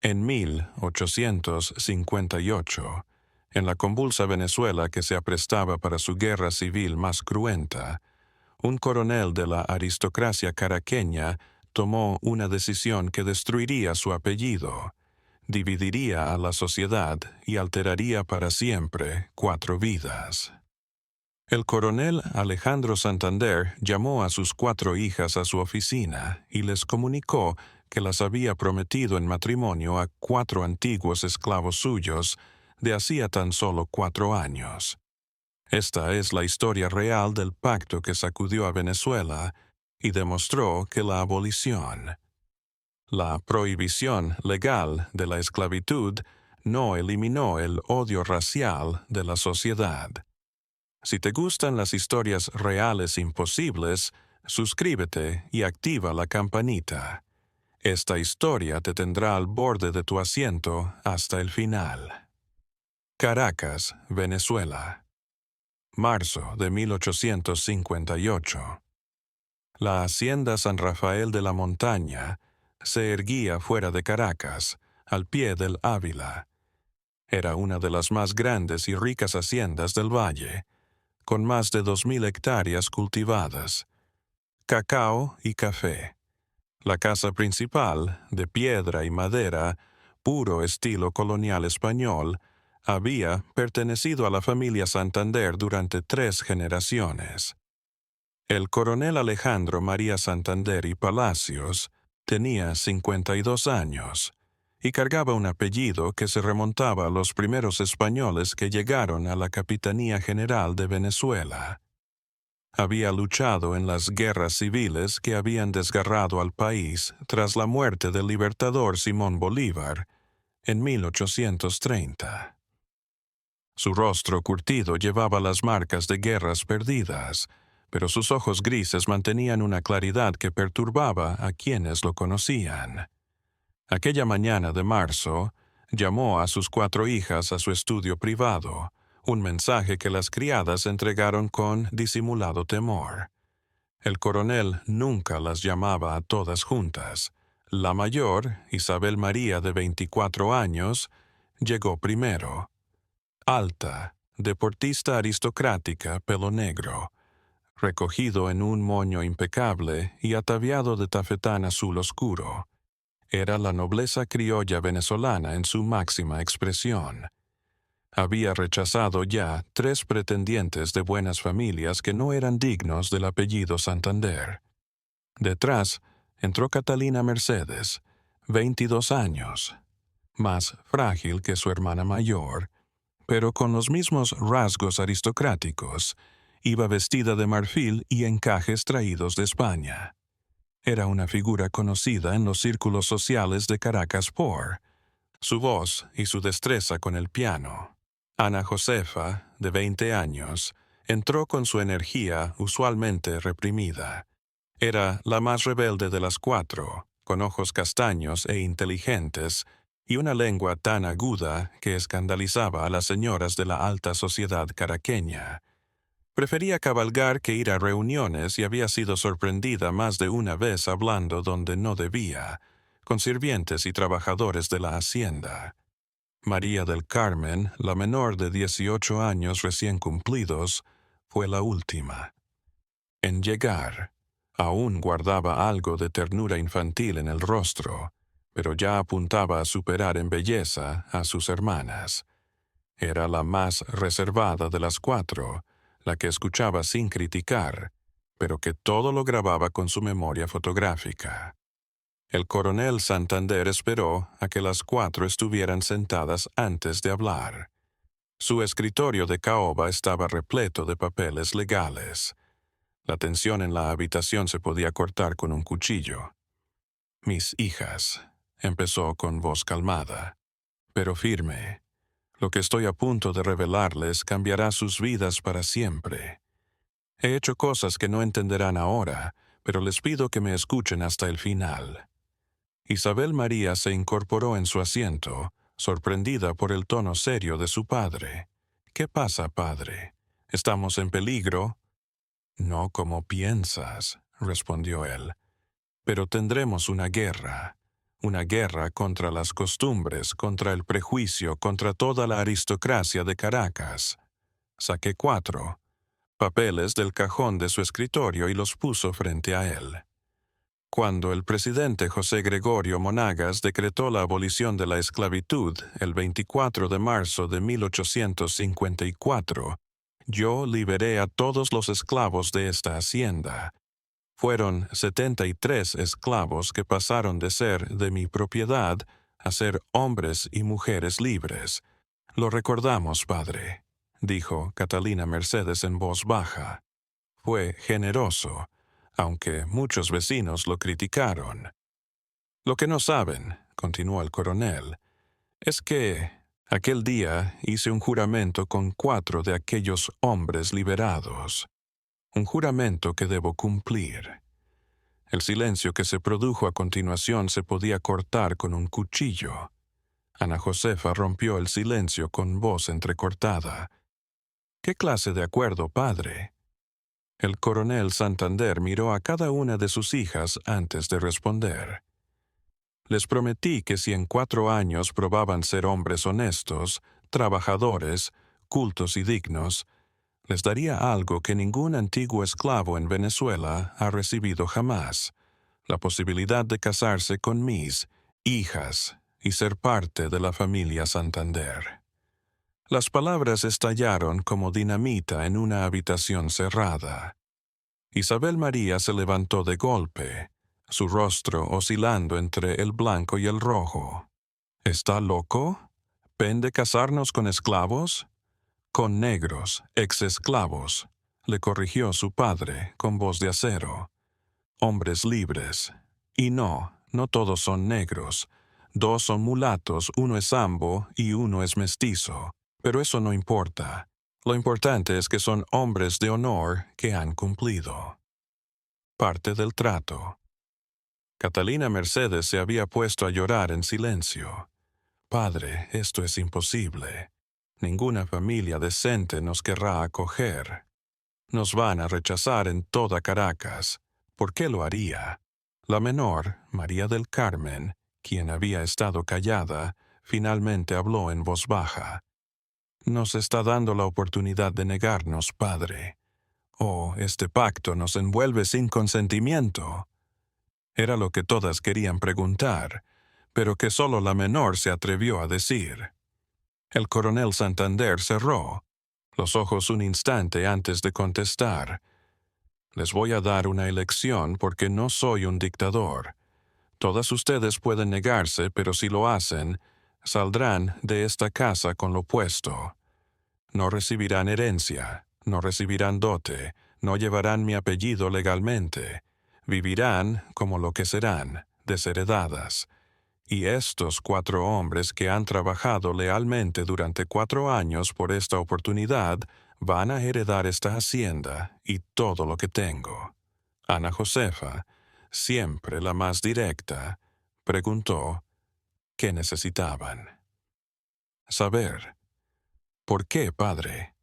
En 1858, en la convulsa Venezuela que se aprestaba para su guerra civil más cruenta, un coronel de la aristocracia caraqueña tomó una decisión que destruiría su apellido, dividiría a la sociedad y alteraría para siempre 4 vidas. El coronel Alejandro Santander llamó a sus 4 hijas a su oficina y les comunicó que las había prometido en matrimonio a 4 antiguos esclavos suyos de hacía tan solo 4 años. Esta es la historia real del pacto que sacudió a Venezuela y demostró que la abolición, la prohibición legal de la esclavitud, no eliminó el odio racial de la sociedad. Si te gustan las historias reales imposibles, suscríbete y activa la campanita. Esta historia te tendrá al borde de tu asiento hasta el final. Caracas, Venezuela. Marzo de 1858. La hacienda San Rafael de la Montaña se erguía fuera de Caracas, al pie del Ávila. Era una de las más grandes y ricas haciendas del valle, con más de 2,000 hectáreas cultivadas, cacao y café. La casa principal, de piedra y madera, puro estilo colonial español, había pertenecido a la familia Santander durante 3 generaciones. El coronel Alejandro María Santander y Palacios tenía 52 años y cargaba un apellido que se remontaba a los primeros españoles que llegaron a la Capitanía General de Venezuela. Había luchado en las guerras civiles que habían desgarrado al país tras la muerte del libertador Simón Bolívar en 1830. Su rostro curtido llevaba las marcas de guerras perdidas, pero sus ojos grises mantenían una claridad que perturbaba a quienes lo conocían. Aquella mañana de marzo, llamó a sus 4 hijas a su estudio privado, un mensaje que las criadas entregaron con disimulado temor. El coronel nunca las llamaba a todas juntas. La mayor, Isabel María de 24 años, llegó primero. Alta, deportista aristocrática, pelo negro, recogido en un moño impecable y ataviado de tafetán azul oscuro. Era la nobleza criolla venezolana en su máxima expresión. Había rechazado ya 3 pretendientes de buenas familias que no eran dignos del apellido Santander. Detrás entró Catalina Mercedes, 22 años, más frágil que su hermana mayor, pero con los mismos rasgos aristocráticos. Iba vestida de marfil y encajes traídos de España. Era una figura conocida en los círculos sociales de Caracas por su voz y su destreza con el piano. Ana Josefa, de 20 años, entró con su energía usualmente reprimida. Era la más rebelde de las 4, con ojos castaños e inteligentes, y una lengua tan aguda que escandalizaba a las señoras de la alta sociedad caraqueña. Prefería cabalgar que ir a reuniones y había sido sorprendida más de una vez hablando donde no debía, con sirvientes y trabajadores de la hacienda. María del Carmen, la menor de 18 años recién cumplidos, fue la última. En llegar, aún guardaba algo de ternura infantil en el rostro, pero ya apuntaba a superar en belleza a sus hermanas. Era la más reservada de las 4, la que escuchaba sin criticar, pero que todo lo grababa con su memoria fotográfica. El coronel Santander esperó a que las 4 estuvieran sentadas antes de hablar. Su escritorio de caoba estaba repleto de papeles legales. La tensión en la habitación se podía cortar con un cuchillo. «Mis hijas», empezó con voz calmada, pero firme. «Lo que estoy a punto de revelarles cambiará sus vidas para siempre. He hecho cosas que no entenderán ahora, pero les pido que me escuchen hasta el final». Isabel María se incorporó en su asiento, sorprendida por el tono serio de su padre. «¿Qué pasa, padre? ¿Estamos en peligro?» «No como piensas», respondió él. «Pero tendremos una guerra. una guerra contra las costumbres, contra el prejuicio, contra toda la aristocracia de Caracas. Saqué 4 papeles del cajón de su escritorio y los puso frente a él. Cuando el presidente José Gregorio Monagas decretó la abolición de la esclavitud el 24 de marzo de 1854, yo liberé a todos los esclavos de esta hacienda. Fueron 73 esclavos que pasaron de ser de mi propiedad a ser hombres y mujeres libres. Lo recordamos, padre, dijo Catalina Mercedes en voz baja. Fue generoso, aunque muchos vecinos lo criticaron. Lo que no saben, continuó el coronel, es que aquel día hice un juramento con 4 de aquellos hombres liberados. Un juramento que debo cumplir. El silencio que se produjo a continuación se podía cortar con un cuchillo. Ana Josefa rompió el silencio con voz entrecortada. ¿Qué clase de acuerdo, padre? El coronel Santander miró a cada una de sus hijas antes de responder. Les prometí que si en 4 años probaban ser hombres honestos, trabajadores, cultos y dignos, les daría algo que ningún antiguo esclavo en Venezuela ha recibido jamás, la posibilidad de casarse con mis hijas y ser parte de la familia Santander. Las palabras estallaron como dinamita en una habitación cerrada. Isabel María se levantó de golpe, su rostro oscilando entre el blanco y el rojo. ¿Está loco? ¿Pende casarnos con esclavos? Con negros, ex-esclavos, le corrigió su padre con voz de acero. Hombres libres. Y no todos son negros. 2 son mulatos, 1 es ambo y 1 es mestizo. Pero eso no importa. Lo importante es que son hombres de honor que han cumplido. Parte del trato. Catalina Mercedes se había puesto a llorar en silencio. Padre, esto es imposible. Ninguna familia decente nos querrá acoger. Nos van a rechazar en toda Caracas. ¿Por qué lo haría? La menor, María del Carmen, quien había estado callada, finalmente habló en voz baja. Nos está dando la oportunidad de negarnos, padre. Oh, este pacto nos envuelve sin consentimiento. Era lo que todas querían preguntar, pero que solo la menor se atrevió a decir. El coronel Santander cerró los ojos un instante antes de contestar. Les voy a dar una elección porque no soy un dictador. Todas ustedes pueden negarse, pero si lo hacen, saldrán de esta casa con lo puesto. No recibirán herencia, no recibirán dote, no llevarán mi apellido legalmente. Vivirán como lo que serán, desheredadas. Y estos 4 hombres que han trabajado lealmente durante 4 años por esta oportunidad van a heredar esta hacienda y todo lo que tengo. Ana Josefa, siempre la más directa, preguntó qué necesitaban. Saber. ¿Por qué, padre?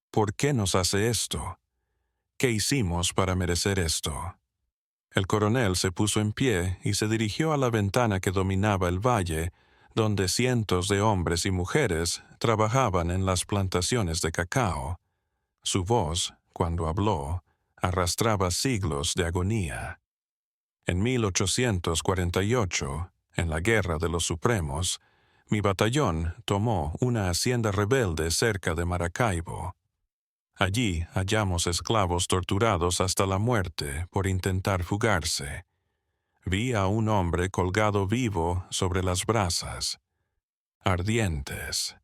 ¿Por qué nos hace esto? ¿Qué hicimos para merecer esto? El coronel se puso en pie y se dirigió a la ventana que dominaba el valle, donde cientos de hombres y mujeres trabajaban en las plantaciones de cacao. Su voz, cuando habló, arrastraba siglos de agonía. En 1848, en la Guerra de los Supremos, mi batallón tomó una hacienda rebelde cerca de Maracaibo. Allí hallamos esclavos torturados hasta la muerte por intentar fugarse. Vi a un hombre colgado vivo sobre las brasas, ardientes.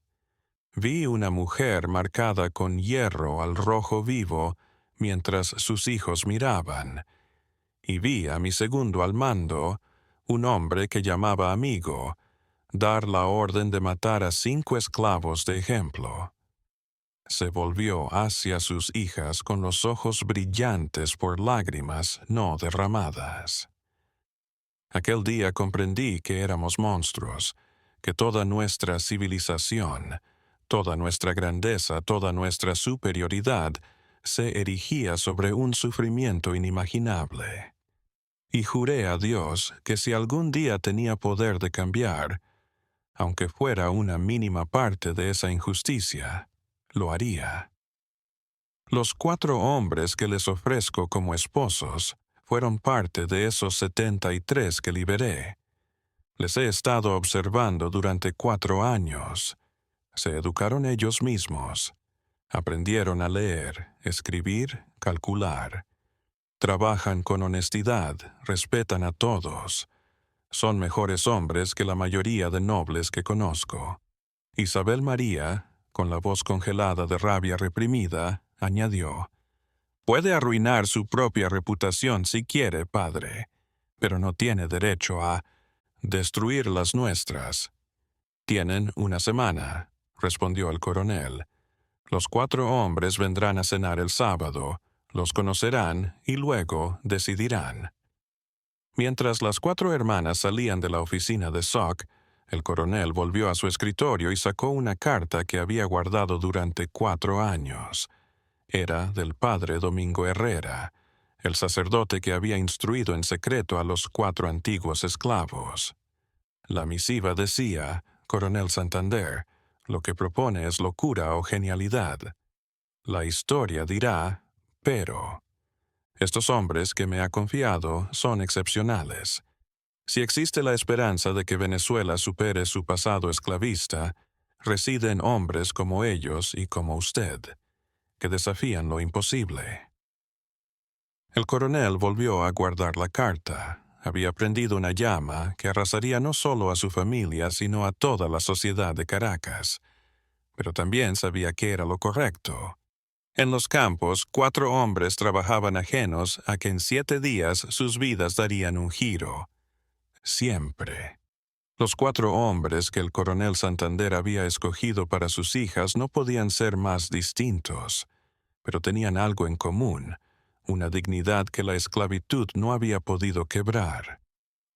Vi una mujer marcada con hierro al rojo vivo mientras sus hijos miraban. Y vi a mi segundo al mando, un hombre que llamaba amigo, dar la orden de matar a 5 esclavos de ejemplo. Se volvió hacia sus hijas con los ojos brillantes por lágrimas no derramadas. Aquel día comprendí que éramos monstruos, que toda nuestra civilización, toda nuestra grandeza, toda nuestra superioridad se erigía sobre un sufrimiento inimaginable. y juré a Dios que si algún día tenía poder de cambiar, aunque fuera una mínima parte de esa injusticia, lo haría. Los 4 hombres que les ofrezco como esposos fueron parte de esos 73 que liberé. Les he estado observando durante 4 años. Se educaron ellos mismos. Aprendieron a leer, escribir, calcular. Trabajan con honestidad, respetan a todos. Son mejores hombres que la mayoría de nobles que conozco. Isabel María, con la voz congelada de rabia reprimida, añadió: «Puede arruinar su propia reputación si quiere, padre, pero no tiene derecho a destruir las nuestras». «Tienen una semana», respondió el coronel. «Los 4 hombres vendrán a cenar el sábado, los conocerán y luego decidirán». Mientras las 4 hermanas salían de la oficina de Sock, el coronel volvió a su escritorio y sacó una carta que había guardado durante 4 años. Era del padre Domingo Herrera, el sacerdote que había instruido en secreto a los 4 antiguos esclavos. La misiva decía: «Coronel Santander, lo que propone es locura o genialidad. La historia dirá, pero estos hombres que me ha confiado son excepcionales. Si existe la esperanza de que Venezuela supere su pasado esclavista, residen hombres como ellos y como usted, que desafían lo imposible». El coronel volvió a guardar la carta. Había prendido una llama que arrasaría no solo a su familia, sino a toda la sociedad de Caracas. Pero también sabía que era lo correcto. En los campos, 4 hombres trabajaban ajenos a que en 7 días sus vidas darían un giro. Siempre. Los 4 hombres que el coronel Santander había escogido para sus hijas no podían ser más distintos, pero tenían algo en común, una dignidad que la esclavitud no había podido quebrar.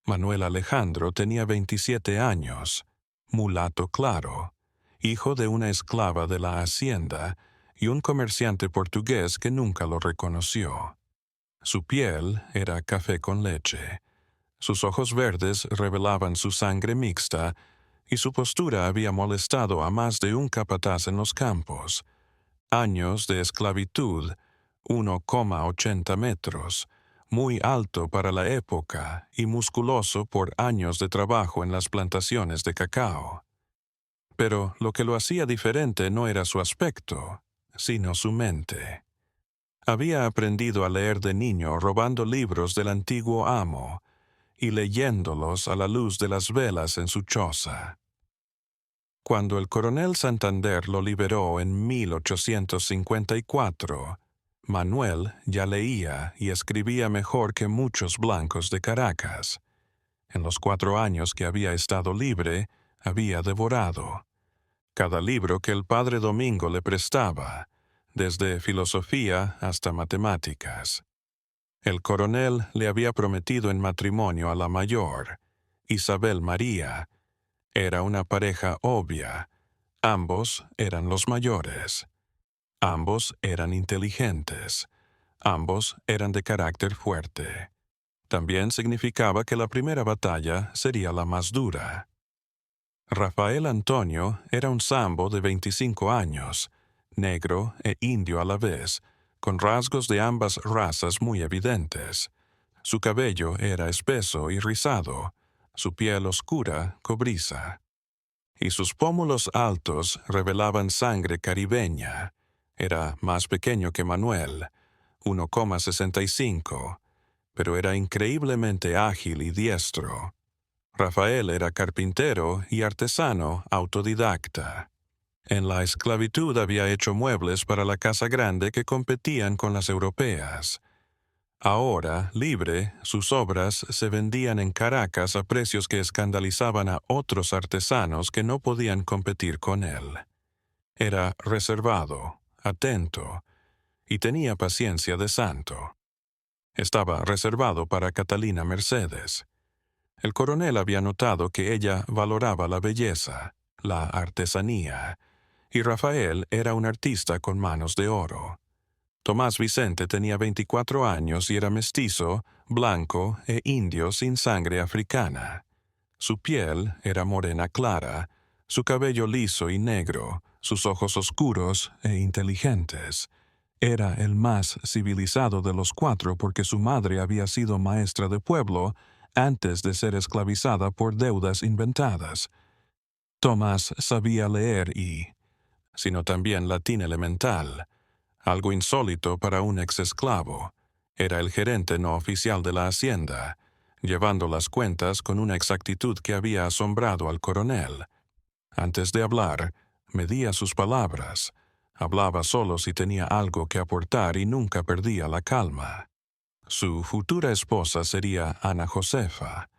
Manuel Alejandro tenía 27 años, mulato claro, hijo de una esclava de la hacienda y un comerciante portugués que nunca lo reconoció. Su piel era café con leche. Sus ojos verdes revelaban su sangre mixta y su postura había molestado a más de un capataz en los campos. Años de esclavitud, 1,80 metros, muy alto para la época y musculoso por años de trabajo en las plantaciones de cacao. Pero lo que lo hacía diferente no era su aspecto, sino su mente. Había aprendido a leer de niño robando libros del antiguo amo y leyéndolos a la luz de las velas en su choza. Cuando el coronel Santander lo liberó en 1854, Manuel ya leía y escribía mejor que muchos blancos de Caracas. En los 4 años que había estado libre, había devorado cada libro que el padre Domingo le prestaba, desde filosofía hasta matemáticas. El coronel le había prometido en matrimonio a la mayor, Isabel María. Era una pareja obvia. Ambos eran los mayores. Ambos eran inteligentes. Ambos eran de carácter fuerte. También significaba que la primera batalla sería la más dura. Rafael Antonio era un sambo de 25 años, negro e indio a la vez, con rasgos de ambas razas muy evidentes. Su cabello era espeso y rizado, su piel oscura, cobriza. Y sus pómulos altos revelaban sangre caribeña. Era más pequeño que Manuel, 1,65, pero era increíblemente ágil y diestro. Rafael era carpintero y artesano autodidacta. En la esclavitud había hecho muebles para la casa grande que competían con las europeas. Ahora, libre, sus obras se vendían en Caracas a precios que escandalizaban a otros artesanos que no podían competir con él. Era reservado, atento, y tenía paciencia de santo. Estaba reservado para Catalina Mercedes. El coronel había notado que ella valoraba la belleza, la artesanía, y Rafael era un artista con manos de oro. Tomás Vicente tenía 24 años y era mestizo, blanco e indio sin sangre africana. Su piel era morena clara, su cabello liso y negro, sus ojos oscuros e inteligentes. Era el más civilizado de los cuatro porque su madre había sido maestra de pueblo antes de ser esclavizada por deudas inventadas. Tomás sabía leer sino también latín elemental, algo insólito para un ex-esclavo. Era el gerente no oficial de la hacienda, llevando las cuentas con una exactitud que había asombrado al coronel. Antes de hablar, medía sus palabras. Hablaba solo si tenía algo que aportar y nunca perdía la calma. Su futura esposa sería Ana Josefa.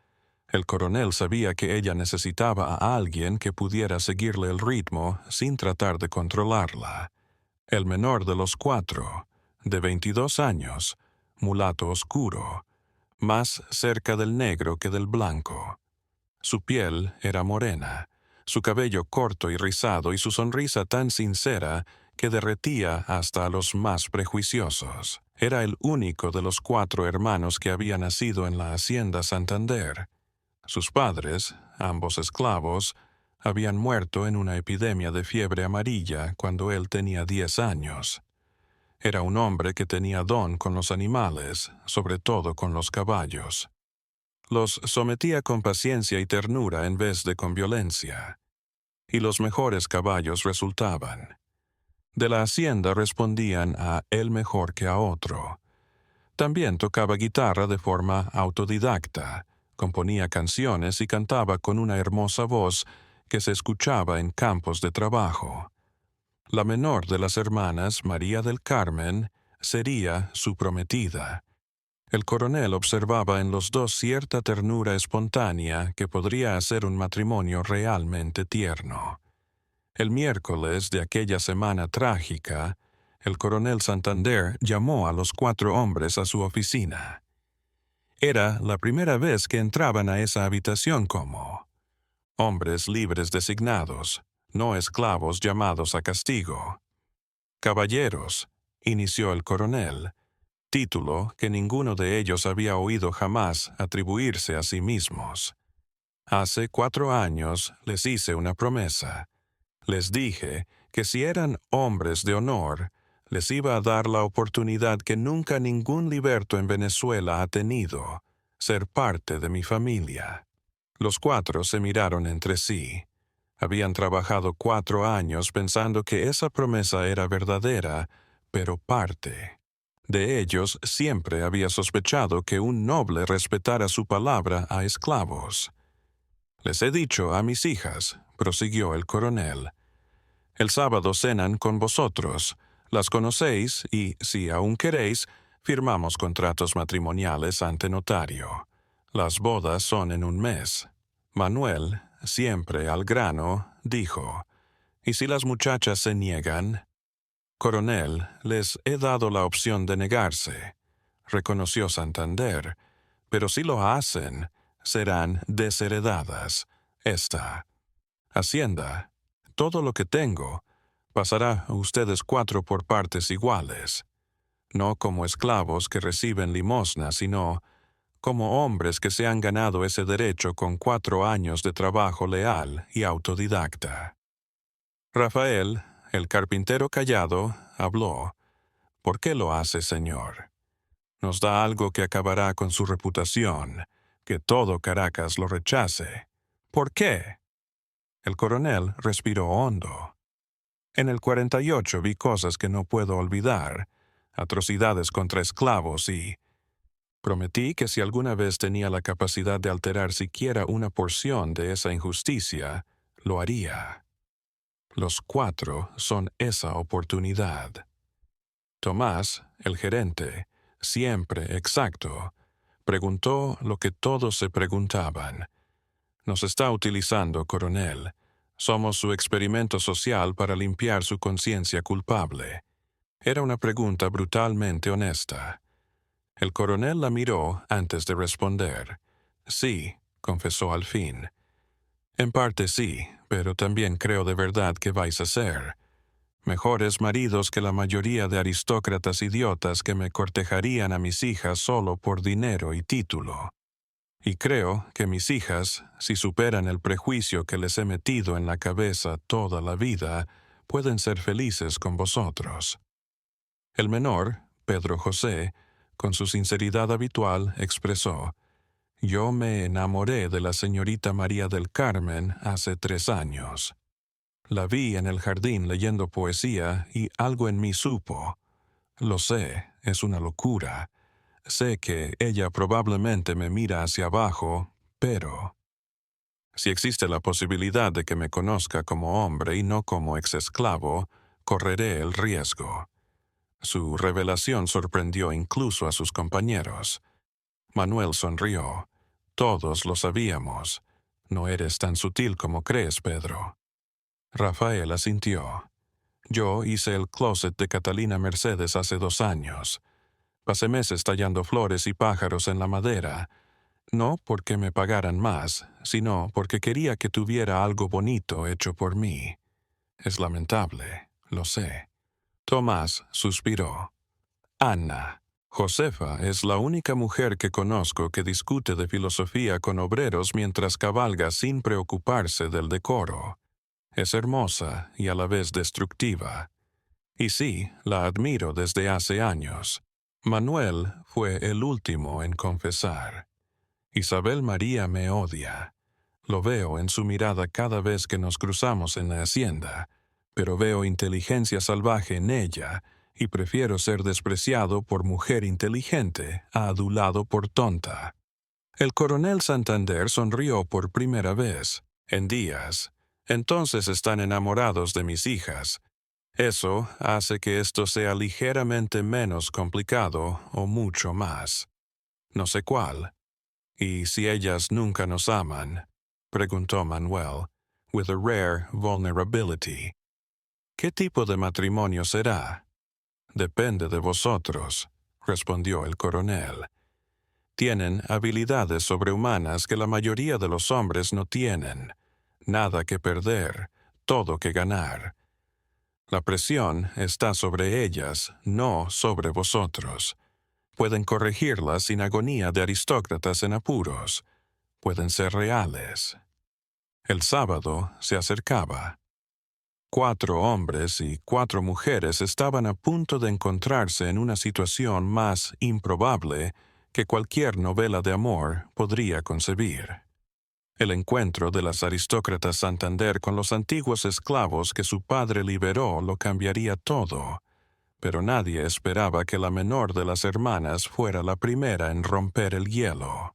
El coronel sabía que ella necesitaba a alguien que pudiera seguirle el ritmo sin tratar de controlarla. El menor de los cuatro, de 22 años, mulato oscuro, más cerca del negro que del blanco. Su piel era morena, su cabello corto y rizado y su sonrisa tan sincera que derretía hasta a los más prejuiciosos. Era el único de los cuatro hermanos que había nacido en la hacienda Santander. Sus padres, ambos esclavos, habían muerto en una epidemia de fiebre amarilla cuando él tenía 10 años. Era un hombre que tenía don con los animales, sobre todo con los caballos. Los sometía con paciencia y ternura en vez de con violencia. Y los mejores caballos resultaban. De la hacienda respondían a él mejor que a otro. También tocaba guitarra de forma autodidacta, componía canciones y cantaba con una hermosa voz que se escuchaba en campos de trabajo. La menor de las hermanas, María del Carmen, sería su prometida. El coronel observaba en los dos cierta ternura espontánea que podría hacer un matrimonio realmente tierno. El miércoles de aquella semana trágica, el coronel Santander llamó a los cuatro hombres a su oficina. Era la primera vez que entraban a esa habitación como hombres libres designados, no esclavos llamados a castigo. Caballeros, inició el coronel, título que ninguno de ellos había oído jamás atribuirse a sí mismos. Hace 4 años les hice una promesa. Les dije que si eran hombres de honor, les iba a dar la oportunidad que nunca ningún liberto en Venezuela ha tenido, ser parte de mi familia. Los cuatro se miraron entre sí. Habían trabajado 4 años pensando que esa promesa era verdadera, pero parte. De ellos siempre había sospechado que un noble respetara su palabra a esclavos. Les he dicho a mis hijas, prosiguió el coronel, el sábado cenan con vosotros, las conocéis y, si aún queréis, firmamos contratos matrimoniales ante notario. Las bodas son en un mes. Manuel, siempre al grano, dijo, ¿y si las muchachas se niegan? Coronel, les he dado la opción de negarse, reconoció Santander, pero si lo hacen, serán desheredadas. Esta hacienda, todo lo que tengo, pasará a ustedes 4 por partes iguales, no como esclavos que reciben limosna, sino como hombres que se han ganado ese derecho con 4 años de trabajo leal y autodidacta. Rafael, el carpintero callado, habló. ¿Por qué lo hace, señor? Nos da algo que acabará con su reputación, que todo Caracas lo rechace. ¿Por qué? El coronel respiró hondo. En el 48 vi cosas que no puedo olvidar, atrocidades contra esclavos y prometí que si alguna vez tenía la capacidad de alterar siquiera una porción de esa injusticia, lo haría. Los 4 son esa oportunidad. Tomás, el gerente, siempre exacto, preguntó lo que todos se preguntaban. Nos está utilizando, coronel. Somos su experimento social para limpiar su conciencia culpable. Era una pregunta brutalmente honesta. El coronel la miró antes de responder. Sí, confesó al fin. En parte sí, pero también creo de verdad que vais a hacer. mejores maridos que la mayoría de aristócratas idiotas que me cortejarían a mis hijas solo por dinero y título. Y creo que mis hijas, si superan el prejuicio que les he metido en la cabeza toda la vida, pueden ser felices con vosotros. El menor, Pedro José, con su sinceridad habitual, expresó: «Yo me enamoré de la señorita María del Carmen hace 3 años. La vi en el jardín leyendo poesía y algo en mí supo. Lo sé, es una locura. Sé que ella probablemente me mira hacia abajo, pero si existe la posibilidad de que me conozca como hombre y no como exesclavo, correré el riesgo». Su revelación sorprendió incluso a sus compañeros. Manuel sonrió. «Todos lo sabíamos. No eres tan sutil como crees, Pedro». Rafael asintió. «Yo hice el closet de Catalina Mercedes hace 2 años. Pasé meses tallando flores y pájaros en la madera, no porque me pagaran más, sino porque quería que tuviera algo bonito hecho por mí. Es lamentable, lo sé». Tomás suspiró. «Ana, Josefa es la única mujer que conozco que discute de filosofía con obreros mientras cabalga sin preocuparse del decoro. Es hermosa y a la vez destructiva. Y sí, la admiro desde hace años. Manuel fue el último en confesar. Isabel María me odia. Lo veo en su mirada cada vez que nos cruzamos en la hacienda, pero veo inteligencia salvaje en ella y prefiero ser despreciado por mujer inteligente a adulado por tonta». El coronel Santander sonrió por primera vez en días. «Entonces están enamorados de mis hijas. Eso hace que esto sea ligeramente menos complicado o mucho más. No sé cuál. ¿Y si ellas nunca nos aman?», preguntó Manuel, with a rare vulnerability. «¿Qué tipo de matrimonio será?» «Depende de vosotros», respondió el coronel. «Tienen habilidades sobrehumanas que la mayoría de los hombres no tienen. Nada que perder, todo que ganar. La presión está sobre ellas, no sobre vosotros. Pueden corregirlas sin agonía de aristócratas en apuros. Pueden ser reales». El sábado se acercaba. 4 hombres y 4 mujeres estaban a punto de encontrarse en una situación más improbable que cualquier novela de amor podría concebir. El encuentro de las aristócratas Santander con los antiguos esclavos que su padre liberó lo cambiaría todo, pero nadie esperaba que la menor de las hermanas fuera la primera en romper el hielo.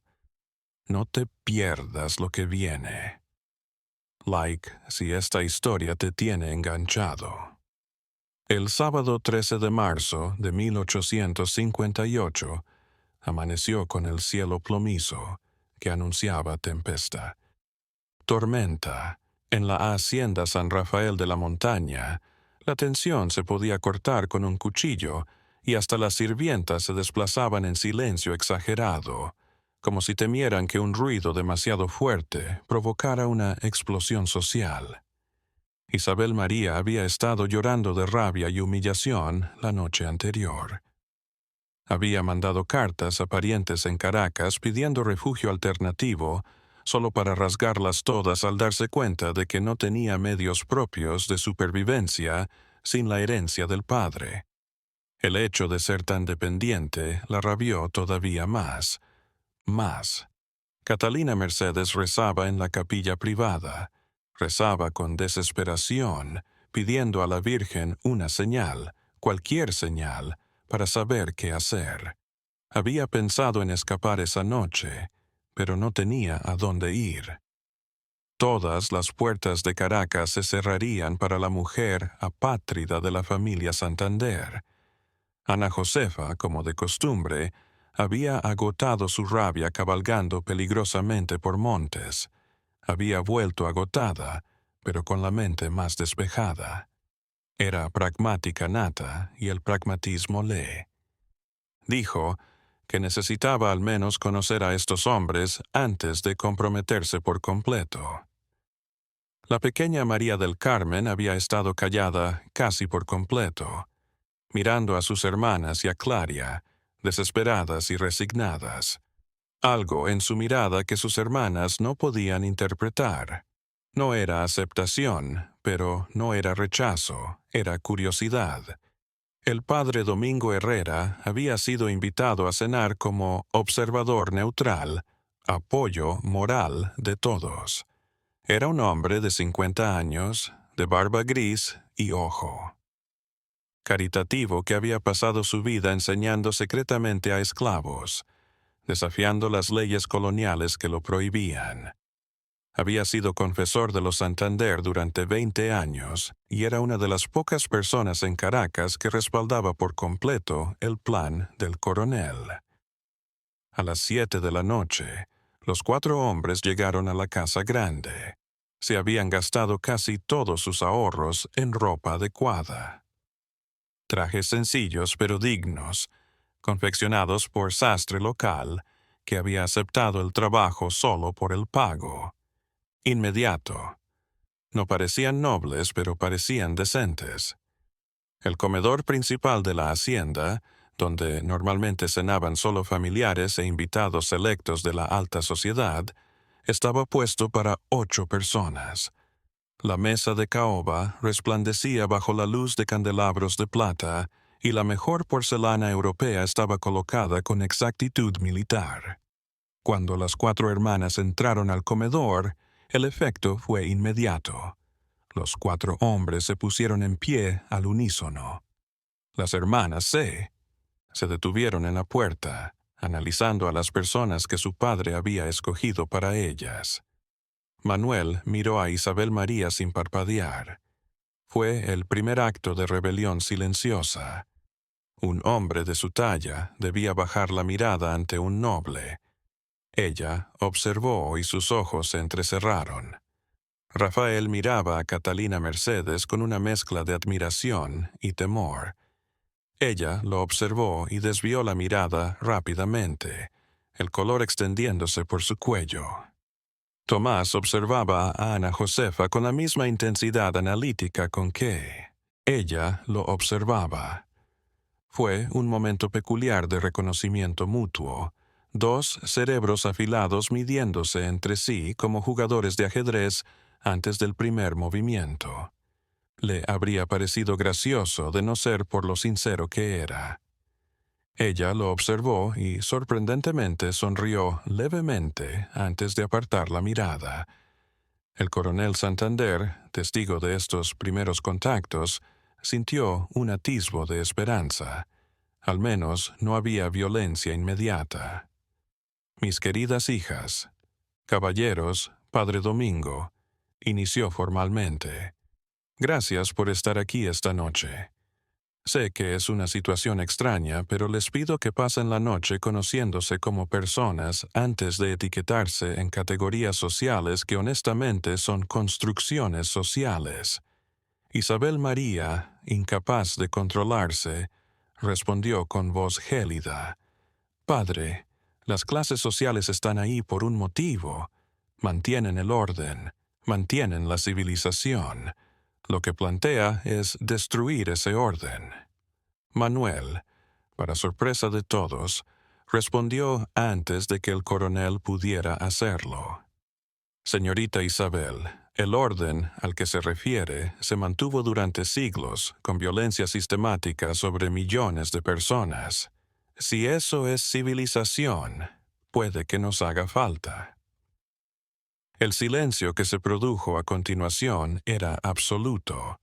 No te pierdas lo que viene. Like si esta historia te tiene enganchado. El sábado 13 de marzo de 1858 amaneció con el cielo plomizo, que anunciaba tempestad. Tormenta. En la hacienda San Rafael de la Montaña, la tensión se podía cortar con un cuchillo y hasta las sirvientas se desplazaban en silencio exagerado, como si temieran que un ruido demasiado fuerte provocara una explosión social. Isabel María había estado llorando de rabia y humillación la noche anterior. Había mandado cartas a parientes en Caracas pidiendo refugio alternativo, solo para rasgarlas todas al darse cuenta de que no tenía medios propios de supervivencia sin la herencia del padre. El hecho de ser tan dependiente la rabió todavía más. Catalina Mercedes rezaba en la capilla privada. Rezaba con desesperación, pidiendo a la Virgen una señal, cualquier señal, para saber qué hacer. Había pensado en escapar esa noche, pero no tenía a dónde ir. Todas las puertas de Caracas se cerrarían para la mujer apátrida de la familia Santander. Ana Josefa, como de costumbre, había agotado su rabia cabalgando peligrosamente por montes. Había vuelto agotada, pero con la mente más despejada. Era pragmática nata y el pragmatismo lee. Dijo que necesitaba al menos conocer a estos hombres antes de comprometerse por completo. La pequeña María del Carmen había estado callada casi por completo, mirando a sus hermanas y a Claria, desesperadas y resignadas. Algo en su mirada que sus hermanas no podían interpretar. No era aceptación, pero no era rechazo, era curiosidad. El padre Domingo Herrera había sido invitado a cenar como observador neutral, apoyo moral de todos. Era un hombre de 50 años, de barba gris y ojo. Caritativo que había pasado su vida enseñando secretamente a esclavos, desafiando las leyes coloniales que lo prohibían. Había sido confesor de los Santander durante 20 años y era una de las pocas personas en Caracas que respaldaba por completo el plan del coronel. A las 7 de la noche, los 4 hombres llegaron a la casa grande. Se habían gastado casi todos sus ahorros en ropa adecuada. Trajes sencillos pero dignos, confeccionados por sastre local, que había aceptado el trabajo solo por el pago. Inmediato. No parecían nobles, pero parecían decentes. El comedor principal de la hacienda, donde normalmente cenaban solo familiares e invitados selectos de la alta sociedad, estaba puesto para 8 personas. La mesa de caoba resplandecía bajo la luz de candelabros de plata y la mejor porcelana europea estaba colocada con exactitud militar. Cuando las 4 hermanas entraron al comedor, el efecto fue inmediato. Los 4 hombres se pusieron en pie al unísono. Las hermanas se detuvieron en la puerta, analizando a las personas que su padre había escogido para ellas. Manuel miró a Isabel María sin parpadear. Fue el primer acto de rebelión silenciosa. Un hombre de su talla debía bajar la mirada ante un noble. Ella observó y sus ojos se entrecerraron. Rafael miraba a Catalina Mercedes con una mezcla de admiración y temor. Ella lo observó y desvió la mirada rápidamente, el color extendiéndose por su cuello. Tomás observaba a Ana Josefa con la misma intensidad analítica con que ella lo observaba. Fue un momento peculiar de reconocimiento mutuo, 2 cerebros afilados midiéndose entre sí como jugadores de ajedrez antes del primer movimiento. Le habría parecido gracioso de no ser por lo sincero que era. Ella lo observó y sorprendentemente sonrió levemente antes de apartar la mirada. El coronel Santander, testigo de estos primeros contactos, sintió un atisbo de esperanza. Al menos no había violencia inmediata. Mis queridas hijas, caballeros, Padre Domingo, inició formalmente. Gracias por estar aquí esta noche. Sé que es una situación extraña, pero les pido que pasen la noche conociéndose como personas antes de etiquetarse en categorías sociales que honestamente son construcciones sociales. Isabel María, incapaz de controlarse, respondió con voz gélida. Padre, las clases sociales están ahí por un motivo. Mantienen el orden, mantienen la civilización. Lo que plantea es destruir ese orden. Manuel, para sorpresa de todos, respondió antes de que el coronel pudiera hacerlo. Señorita Isabel, el orden al que se refiere se mantuvo durante siglos con violencia sistemática sobre millones de personas. Si eso es civilización, puede que nos haga falta. El silencio que se produjo a continuación era absoluto.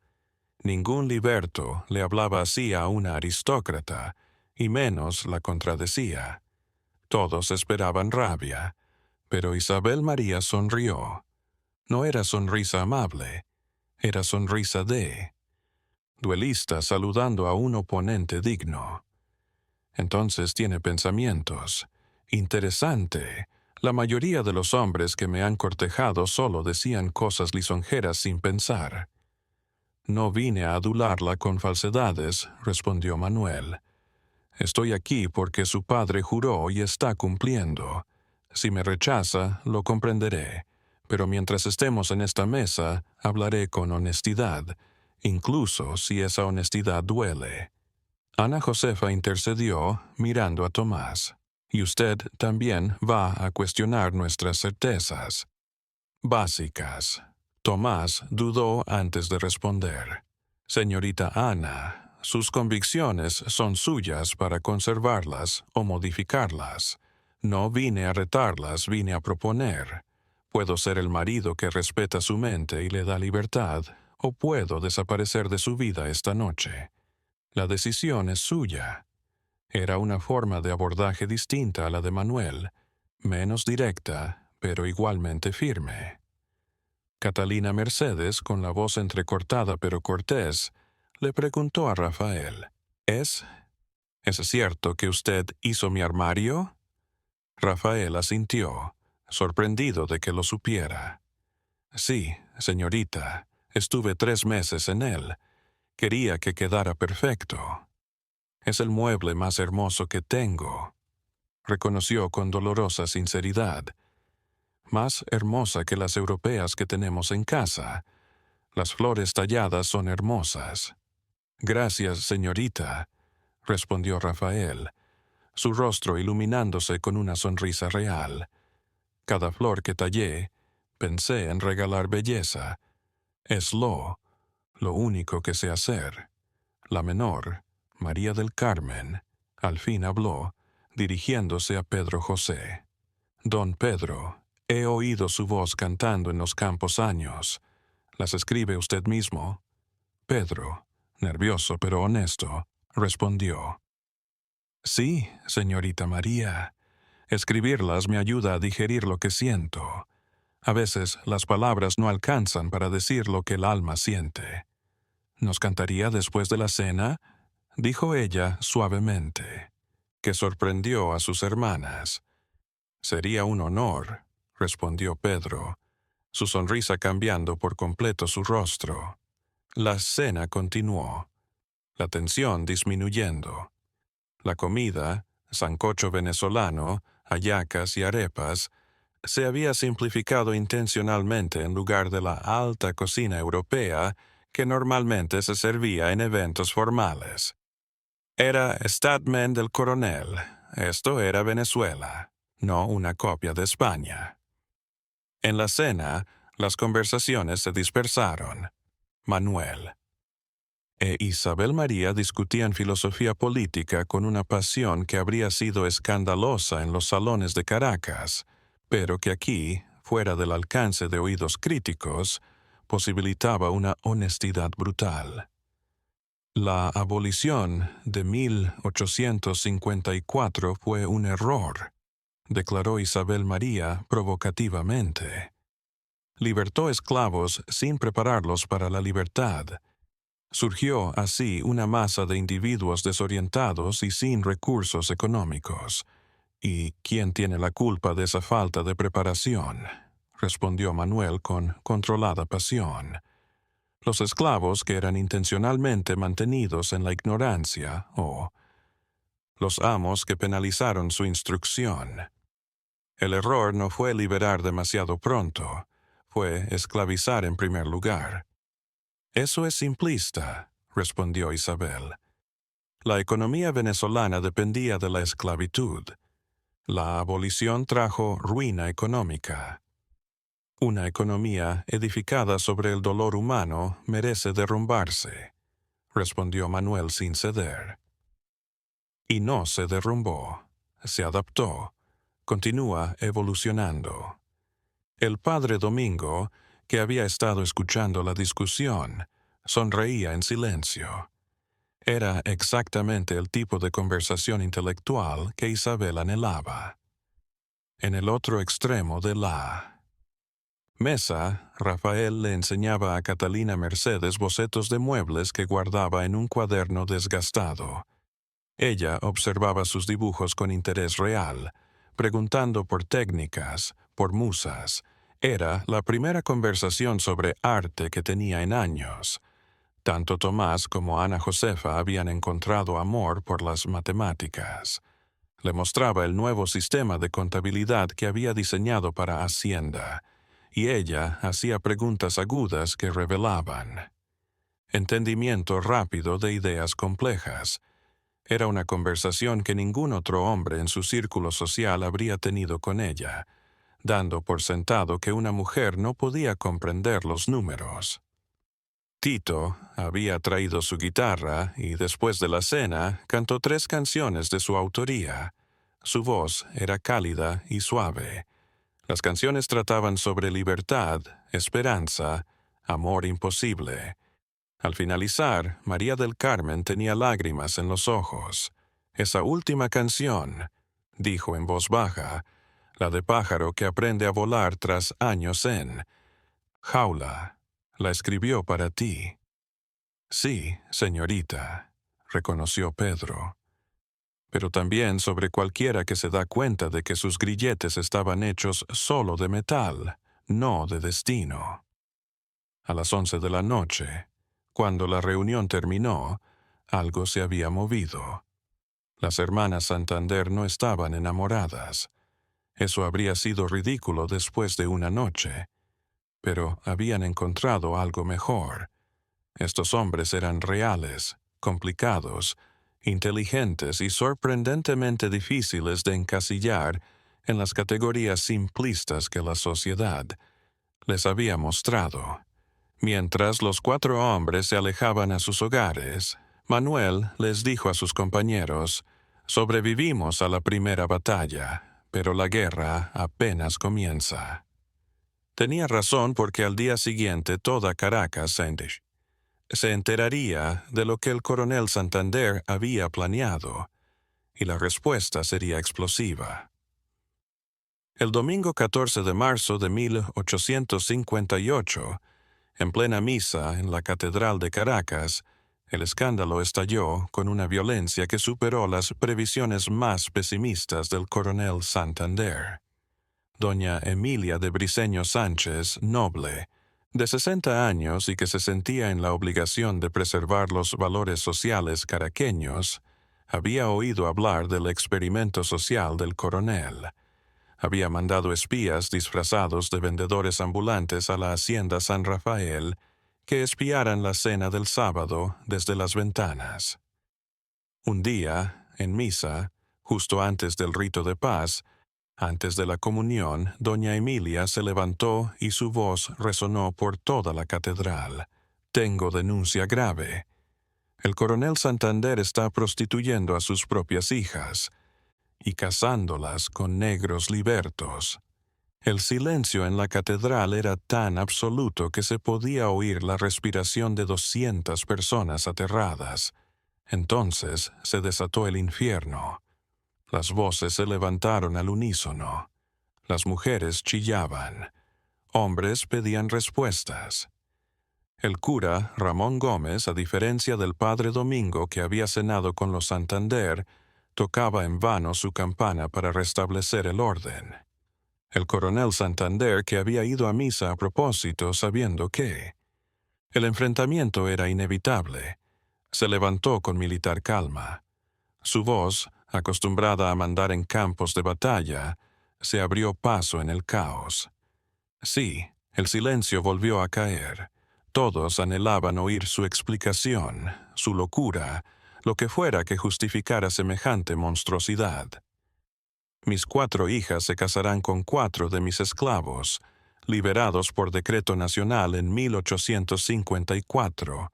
Ningún liberto le hablaba así a una aristócrata, y menos la contradecía. Todos esperaban rabia, pero Isabel María sonrió. No era sonrisa amable, era sonrisa de duelista saludando a un oponente digno. Entonces tiene pensamientos. Interesante. La mayoría de los hombres que me han cortejado solo decían cosas lisonjeras sin pensar. No vine a adularla con falsedades, respondió Manuel. Estoy aquí porque su padre juró y está cumpliendo. Si me rechaza, lo comprenderé, pero mientras estemos en esta mesa, hablaré con honestidad, incluso si esa honestidad duele. Ana Josefa intercedió mirando a Tomás. Y usted también va a cuestionar nuestras certezas básicas. Tomás dudó antes de responder. Señorita Ana, sus convicciones son suyas para conservarlas o modificarlas. No vine a retarlas, vine a proponer. Puedo ser el marido que respeta su mente y le da libertad, o puedo desaparecer de su vida esta noche. La decisión es suya. Era una forma de abordaje distinta a la de Manuel, menos directa, pero igualmente firme. Catalina Mercedes, con la voz entrecortada pero cortés, le preguntó a Rafael, ¿Es cierto que usted hizo mi armario? Rafael asintió, sorprendido de que lo supiera. Sí, señorita, estuve 3 meses en él. Quería que quedara perfecto. Es el mueble más hermoso que tengo, reconoció con dolorosa sinceridad. Más hermosa que las europeas que tenemos en casa. Las flores talladas son hermosas. Gracias, señorita, respondió Rafael, su rostro iluminándose con una sonrisa real. Cada flor que tallé, pensé en regalar belleza. Es lo único que sé hacer. La menor, María del Carmen, al fin habló, dirigiéndose a Pedro José. Don Pedro, he oído su voz cantando en los campos años. ¿Las escribe usted mismo? Pedro, nervioso pero honesto, respondió. Sí, señorita María. Escribirlas me ayuda a digerir lo que siento. A veces las palabras no alcanzan para decir lo que el alma siente. ¿Nos cantaría después de la cena?, dijo ella suavemente, que sorprendió a sus hermanas. Sería un honor, respondió Pedro, su sonrisa cambiando por completo su rostro. La cena continuó, la tensión disminuyendo. La comida, sancocho venezolano, hallacas y arepas, se había simplificado intencionalmente en lugar de la alta cocina europea que normalmente se servía en eventos formales. Era Statman del Coronel. Esto era Venezuela, no una copia de España. En la cena, las conversaciones se dispersaron. Manuel e Isabel María discutían filosofía política con una pasión que habría sido escandalosa en los salones de Caracas, pero que aquí, fuera del alcance de oídos críticos, posibilitaba una honestidad brutal. La abolición de 1854 fue un error, declaró Isabel María provocativamente. Libertó esclavos sin prepararlos para la libertad. Surgió así una masa de individuos desorientados y sin recursos económicos. ¿Y quién tiene la culpa de esa falta de preparación?, respondió Manuel con controlada pasión. Los esclavos que eran intencionalmente mantenidos en la ignorancia, o los amos que penalizaron su instrucción. El error no fue liberar demasiado pronto, fue esclavizar en primer lugar. Eso es simplista, respondió Isabel. La economía venezolana dependía de la esclavitud. La abolición trajo ruina económica. Una economía edificada sobre el dolor humano merece derrumbarse, respondió Manuel sin ceder. Y no se derrumbó, se adaptó, continúa evolucionando. El padre Domingo, que había estado escuchando la discusión, sonreía en silencio. Era exactamente el tipo de conversación intelectual que Isabel anhelaba. En el otro extremo de la mesa, Rafael le enseñaba a Catalina Mercedes bocetos de muebles que guardaba en un cuaderno desgastado. Ella observaba sus dibujos con interés real, preguntando por técnicas, por musas. Era la primera conversación sobre arte que tenía en años. Tanto Tomás como Ana Josefa habían encontrado amor por las matemáticas. Le mostraba el nuevo sistema de contabilidad que había diseñado para Hacienda, y ella hacía preguntas agudas que revelaban entendimiento rápido de ideas complejas. Era una conversación que ningún otro hombre en su círculo social habría tenido con ella, dando por sentado que una mujer no podía comprender los números. Tito había traído su guitarra y después de la cena cantó 3 canciones de su autoría. Su voz era cálida y suave. Las canciones trataban sobre libertad, esperanza, amor imposible. Al finalizar, María del Carmen tenía lágrimas en los ojos. Esa última canción, dijo en voz baja, la de pájaro que aprende a volar tras años en jaula, la escribió para ti. Sí, señorita, reconoció Pedro, pero también sobre cualquiera que se da cuenta de que sus grilletes estaban hechos solo de metal, no de destino. A las 11 de la noche, cuando la reunión terminó, algo se había movido. Las hermanas Santander no estaban enamoradas. Eso habría sido ridículo después de una noche, pero habían encontrado algo mejor. Estos hombres eran reales, complicados, inteligentes y sorprendentemente difíciles de encasillar en las categorías simplistas que la sociedad les había mostrado. Mientras los 4 hombres se alejaban a sus hogares, Manuel les dijo a sus compañeros: «Sobrevivimos a la primera batalla, pero la guerra apenas comienza». Tenía razón porque al día siguiente toda Caracas se enteraría de lo que el coronel Santander había planeado, y la respuesta sería explosiva. El domingo 14 de marzo de 1858, en plena misa en la Catedral de Caracas, el escándalo estalló con una violencia que superó las previsiones más pesimistas del coronel Santander. Doña Emilia de Briceño Sánchez, noble, de 60 años y que se sentía en la obligación de preservar los valores sociales caraqueños, había oído hablar del experimento social del coronel. Había mandado espías disfrazados de vendedores ambulantes a la hacienda San Rafael que espiaran la cena del sábado desde las ventanas. Un día, en misa, justo antes del rito de paz, antes de la comunión, doña Emilia se levantó y su voz resonó por toda la catedral. «Tengo denuncia grave. El coronel Santander está prostituyendo a sus propias hijas y casándolas con negros libertos». El silencio en la catedral era tan absoluto que se podía oír la respiración de 200 personas aterradas. Entonces se desató el infierno. Las voces se levantaron al unísono. Las mujeres chillaban. Hombres pedían respuestas. El cura, Ramón Gómez, a diferencia del padre Domingo que había cenado con los Santander, tocaba en vano su campana para restablecer el orden. El coronel Santander, que había ido a misa a propósito, sabiendo que el enfrentamiento era inevitable, se levantó con militar calma. Su voz, acostumbrada a mandar en campos de batalla, se abrió paso en el caos. Sí, el silencio volvió a caer. Todos anhelaban oír su explicación, su locura, lo que fuera que justificara semejante monstruosidad. Mis 4 hijas se casarán con 4 de mis esclavos, liberados por decreto nacional en 1854.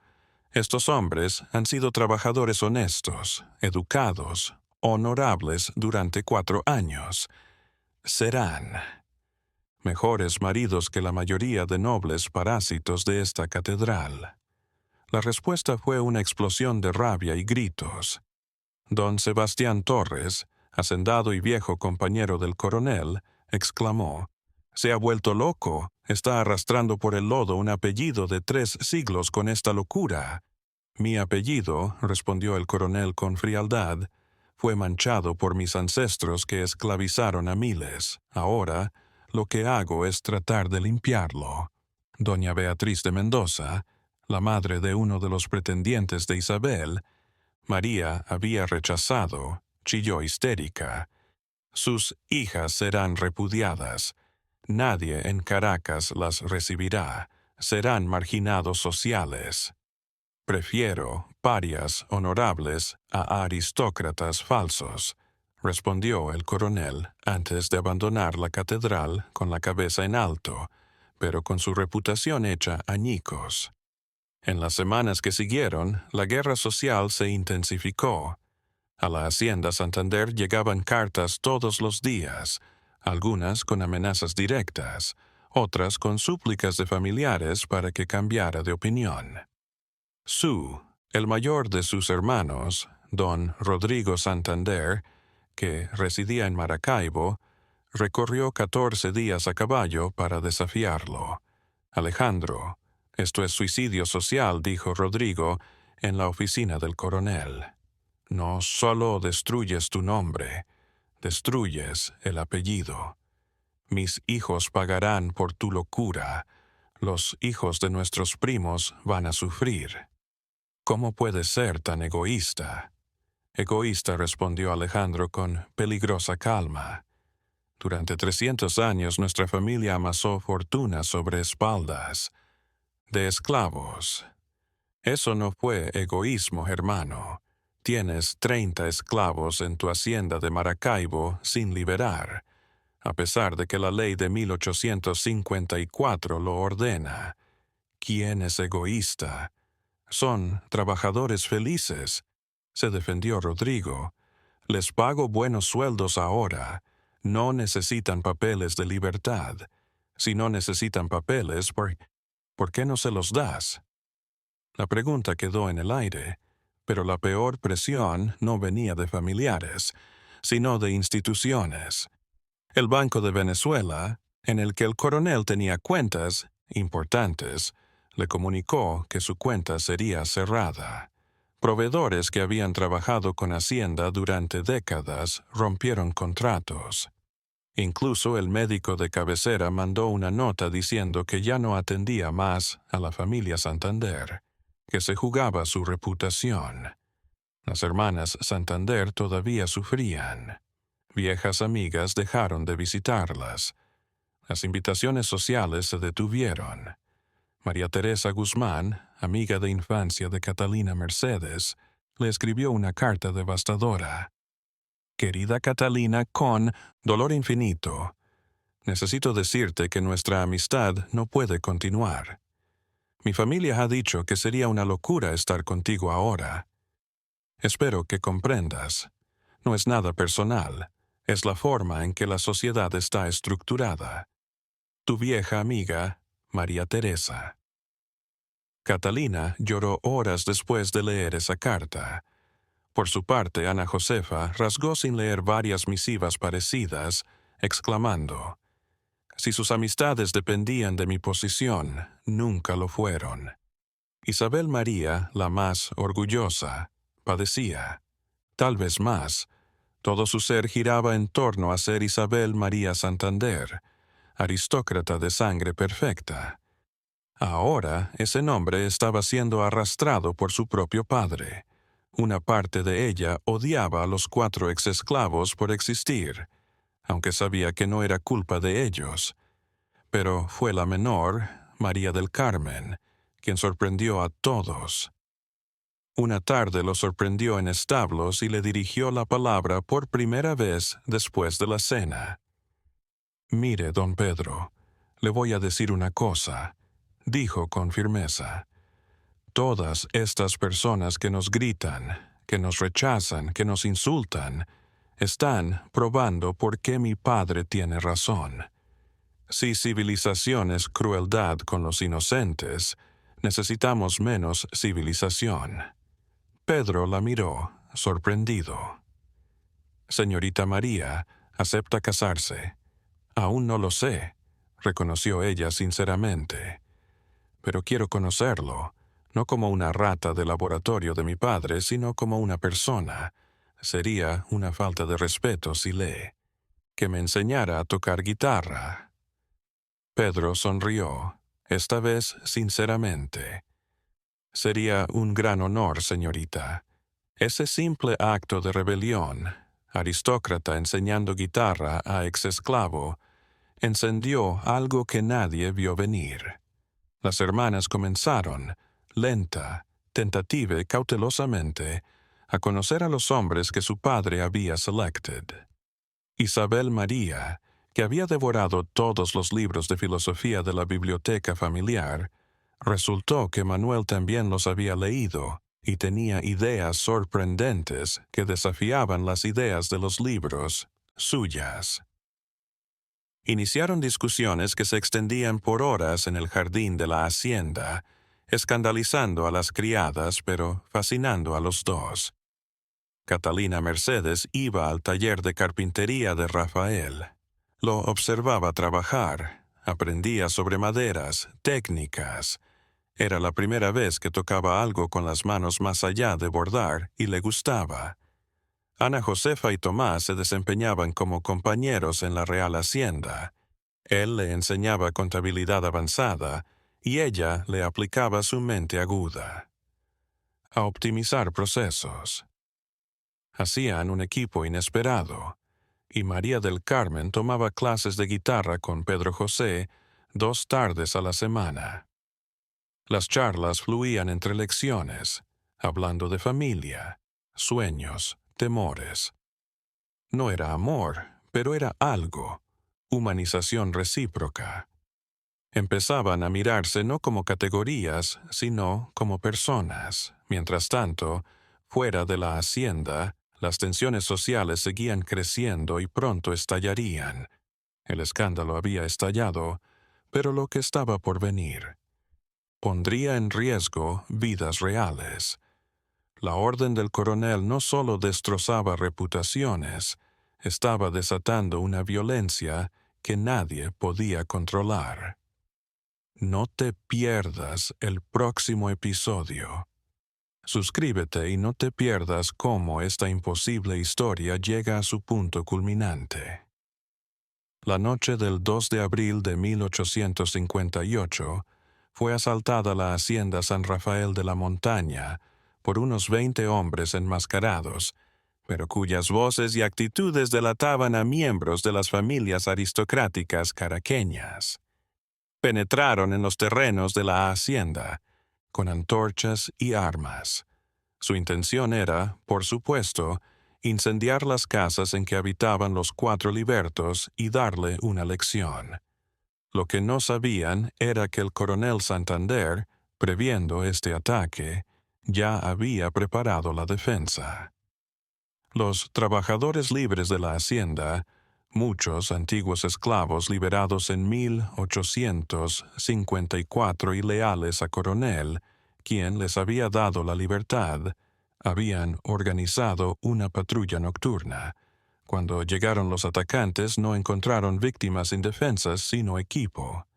Estos hombres han sido trabajadores honestos, educados, honorables durante 4 años. Serán mejores maridos que la mayoría de nobles parásitos de esta catedral. La respuesta fue una explosión de rabia y gritos. Don Sebastián Torres, hacendado y viejo compañero del coronel, exclamó: «Se ha vuelto loco, está arrastrando por el lodo un apellido de 3 siglos con esta locura». «Mi apellido», respondió el coronel con frialdad, «fue manchado por mis ancestros que esclavizaron a miles. Ahora, lo que hago es tratar de limpiarlo». Doña Beatriz de Mendoza, la madre de uno de los pretendientes de Isabel, María había rechazado, chilló histérica: «Sus hijas serán repudiadas. Nadie en Caracas las recibirá. Serán marginados sociales. Prefiero parias honorables a aristócratas falsos, respondió el coronel antes de abandonar la catedral con la cabeza en alto, pero con su reputación hecha añicos. En las semanas que siguieron, la guerra social se intensificó. A la Hacienda Santander llegaban cartas todos los días, algunas con amenazas directas, otras con súplicas de familiares para que cambiara de opinión. Su, el mayor de sus hermanos, don Rodrigo Santander, que residía en Maracaibo, recorrió 14 días a caballo para desafiarlo. Alejandro, esto es suicidio social, dijo Rodrigo en la oficina del coronel. No solo destruyes tu nombre, destruyes el apellido. Mis hijos pagarán por tu locura. Los hijos de nuestros primos van a sufrir. ¿Cómo puedes ser tan egoísta? Egoísta, respondió Alejandro con peligrosa calma. Durante 300 años nuestra familia amasó fortuna sobre espaldas de esclavos. Eso no fue egoísmo, hermano. Tienes 30 esclavos en tu hacienda de Maracaibo sin liberar, a pesar de que la ley de 1854 lo ordena. ¿Quién es egoísta? Son trabajadores felices, se defendió Rodrigo. Les pago buenos sueldos ahora. No necesitan papeles de libertad. Si no necesitan papeles, ¿por qué no se los das? La pregunta quedó en el aire, pero la peor presión no venía de familiares, sino de instituciones. El Banco de Venezuela, en el que el coronel tenía cuentas importantes, le comunicó que su cuenta sería cerrada. Proveedores que habían trabajado con Hacienda durante décadas rompieron contratos. Incluso el médico de cabecera mandó una nota diciendo que ya no atendía más a la familia Santander, que se jugaba su reputación. Las hermanas Santander todavía sufrían. Viejas amigas dejaron de visitarlas. Las invitaciones sociales se detuvieron. María Teresa Guzmán, amiga de infancia de Catalina Mercedes, le escribió una carta devastadora. Querida Catalina, con dolor infinito, necesito decirte que nuestra amistad no puede continuar. Mi familia ha dicho que sería una locura estar contigo ahora. Espero que comprendas. No es nada personal, es la forma en que la sociedad está estructurada. Tu vieja amiga, María Teresa. Catalina lloró horas después de leer esa carta. Por su parte, Ana Josefa rasgó sin leer varias misivas parecidas, exclamando: «Si sus amistades dependían de mi posición, nunca lo fueron». Isabel María, la más orgullosa, padecía. Tal vez más. Todo su ser giraba en torno a ser Isabel María Santander, aristócrata de sangre perfecta. Ahora ese nombre estaba siendo arrastrado por su propio padre. Una parte de ella odiaba a los 4 exesclavos por existir, aunque sabía que no era culpa de ellos. Pero fue la menor, María del Carmen, quien sorprendió a todos. Una tarde lo sorprendió en establos y le dirigió la palabra por primera vez después de la cena. «Mire, don Pedro, le voy a decir una cosa», dijo con firmeza. «Todas estas personas que nos gritan, que nos rechazan, que nos insultan, están probando por qué mi padre tiene razón. Si civilización es crueldad con los inocentes, necesitamos menos civilización». Pedro la miró, sorprendido. «Señorita María, ¿acepta casarse?» «Aún no lo sé», reconoció ella sinceramente. «Pero quiero conocerlo, no como una rata de laboratorio de mi padre, sino como una persona. Sería una falta de respeto si que me enseñara a tocar guitarra». Pedro sonrió, esta vez sinceramente. «Sería un gran honor, señorita. Ese simple acto de rebelión, aristócrata enseñando guitarra a exesclavo, encendió algo que nadie vio venir. Las hermanas comenzaron, lenta, tentativa y cautelosamente, a conocer a los hombres que su padre había selected. Isabel María, que había devorado todos los libros de filosofía de la biblioteca familiar, resultó que Manuel también los había leído y tenía ideas sorprendentes que desafiaban las ideas de los libros, suyas. Iniciaron discusiones que se extendían por horas en el jardín de la hacienda, escandalizando a las criadas pero fascinando a los dos. Catalina Mercedes iba al taller de carpintería de Rafael. Lo observaba trabajar, aprendía sobre maderas, técnicas. Era la primera vez que tocaba algo con las manos más allá de bordar y le gustaba. Ana Josefa y Tomás se desempeñaban como compañeros en la Real Hacienda. Él le enseñaba contabilidad avanzada y ella le aplicaba su mente aguda a optimizar procesos. Hacían un equipo inesperado, y María del Carmen tomaba clases de guitarra con Pedro José 2 tardes a la semana. Las charlas fluían entre lecciones, hablando de familia, sueños, temores. No era amor, pero era algo, humanización recíproca. Empezaban a mirarse no como categorías, sino como personas. Mientras tanto, fuera de la hacienda, las tensiones sociales seguían creciendo y pronto estallarían. El escándalo había estallado, pero lo que estaba por venir pondría en riesgo vidas reales. La orden del coronel no solo destrozaba reputaciones, estaba desatando una violencia que nadie podía controlar. No te pierdas el próximo episodio. Suscríbete y no te pierdas cómo esta imposible historia llega a su punto culminante. La noche del 2 de abril de 1858 fue asaltada la hacienda San Rafael de la Montaña por unos 20 hombres enmascarados, pero cuyas voces y actitudes delataban a miembros de las familias aristocráticas caraqueñas. Penetraron en los terrenos de la hacienda, con antorchas y armas. Su intención era, por supuesto, incendiar las casas en que habitaban los 4 libertos y darle una lección. Lo que no sabían era que el coronel Santander, previendo este ataque, ya había preparado la defensa. Los trabajadores libres de la hacienda, muchos antiguos esclavos liberados en 1854 y leales a Coronel, quien les había dado la libertad, habían organizado una patrulla nocturna. Cuando llegaron los atacantes no encontraron víctimas indefensas sino equipo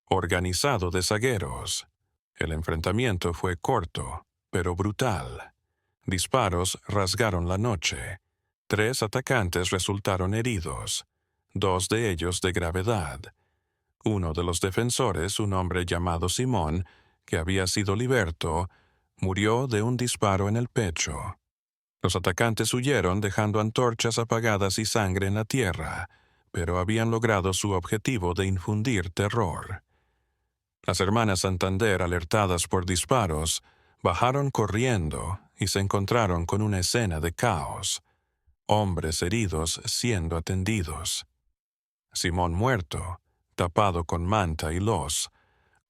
organizado de zagueros. El enfrentamiento fue corto, pero brutal. Disparos rasgaron la noche. 3 atacantes resultaron heridos, 2 de ellos de gravedad. Uno de los defensores, un hombre llamado Simón, que había sido liberto, murió de un disparo en el pecho. Los atacantes huyeron dejando antorchas apagadas y sangre en la tierra, pero habían logrado su objetivo de infundir terror. Las hermanas Santander, alertadas por disparos, bajaron corriendo y se encontraron con una escena de caos. Hombres heridos siendo atendidos. Simón muerto, tapado con manta y los.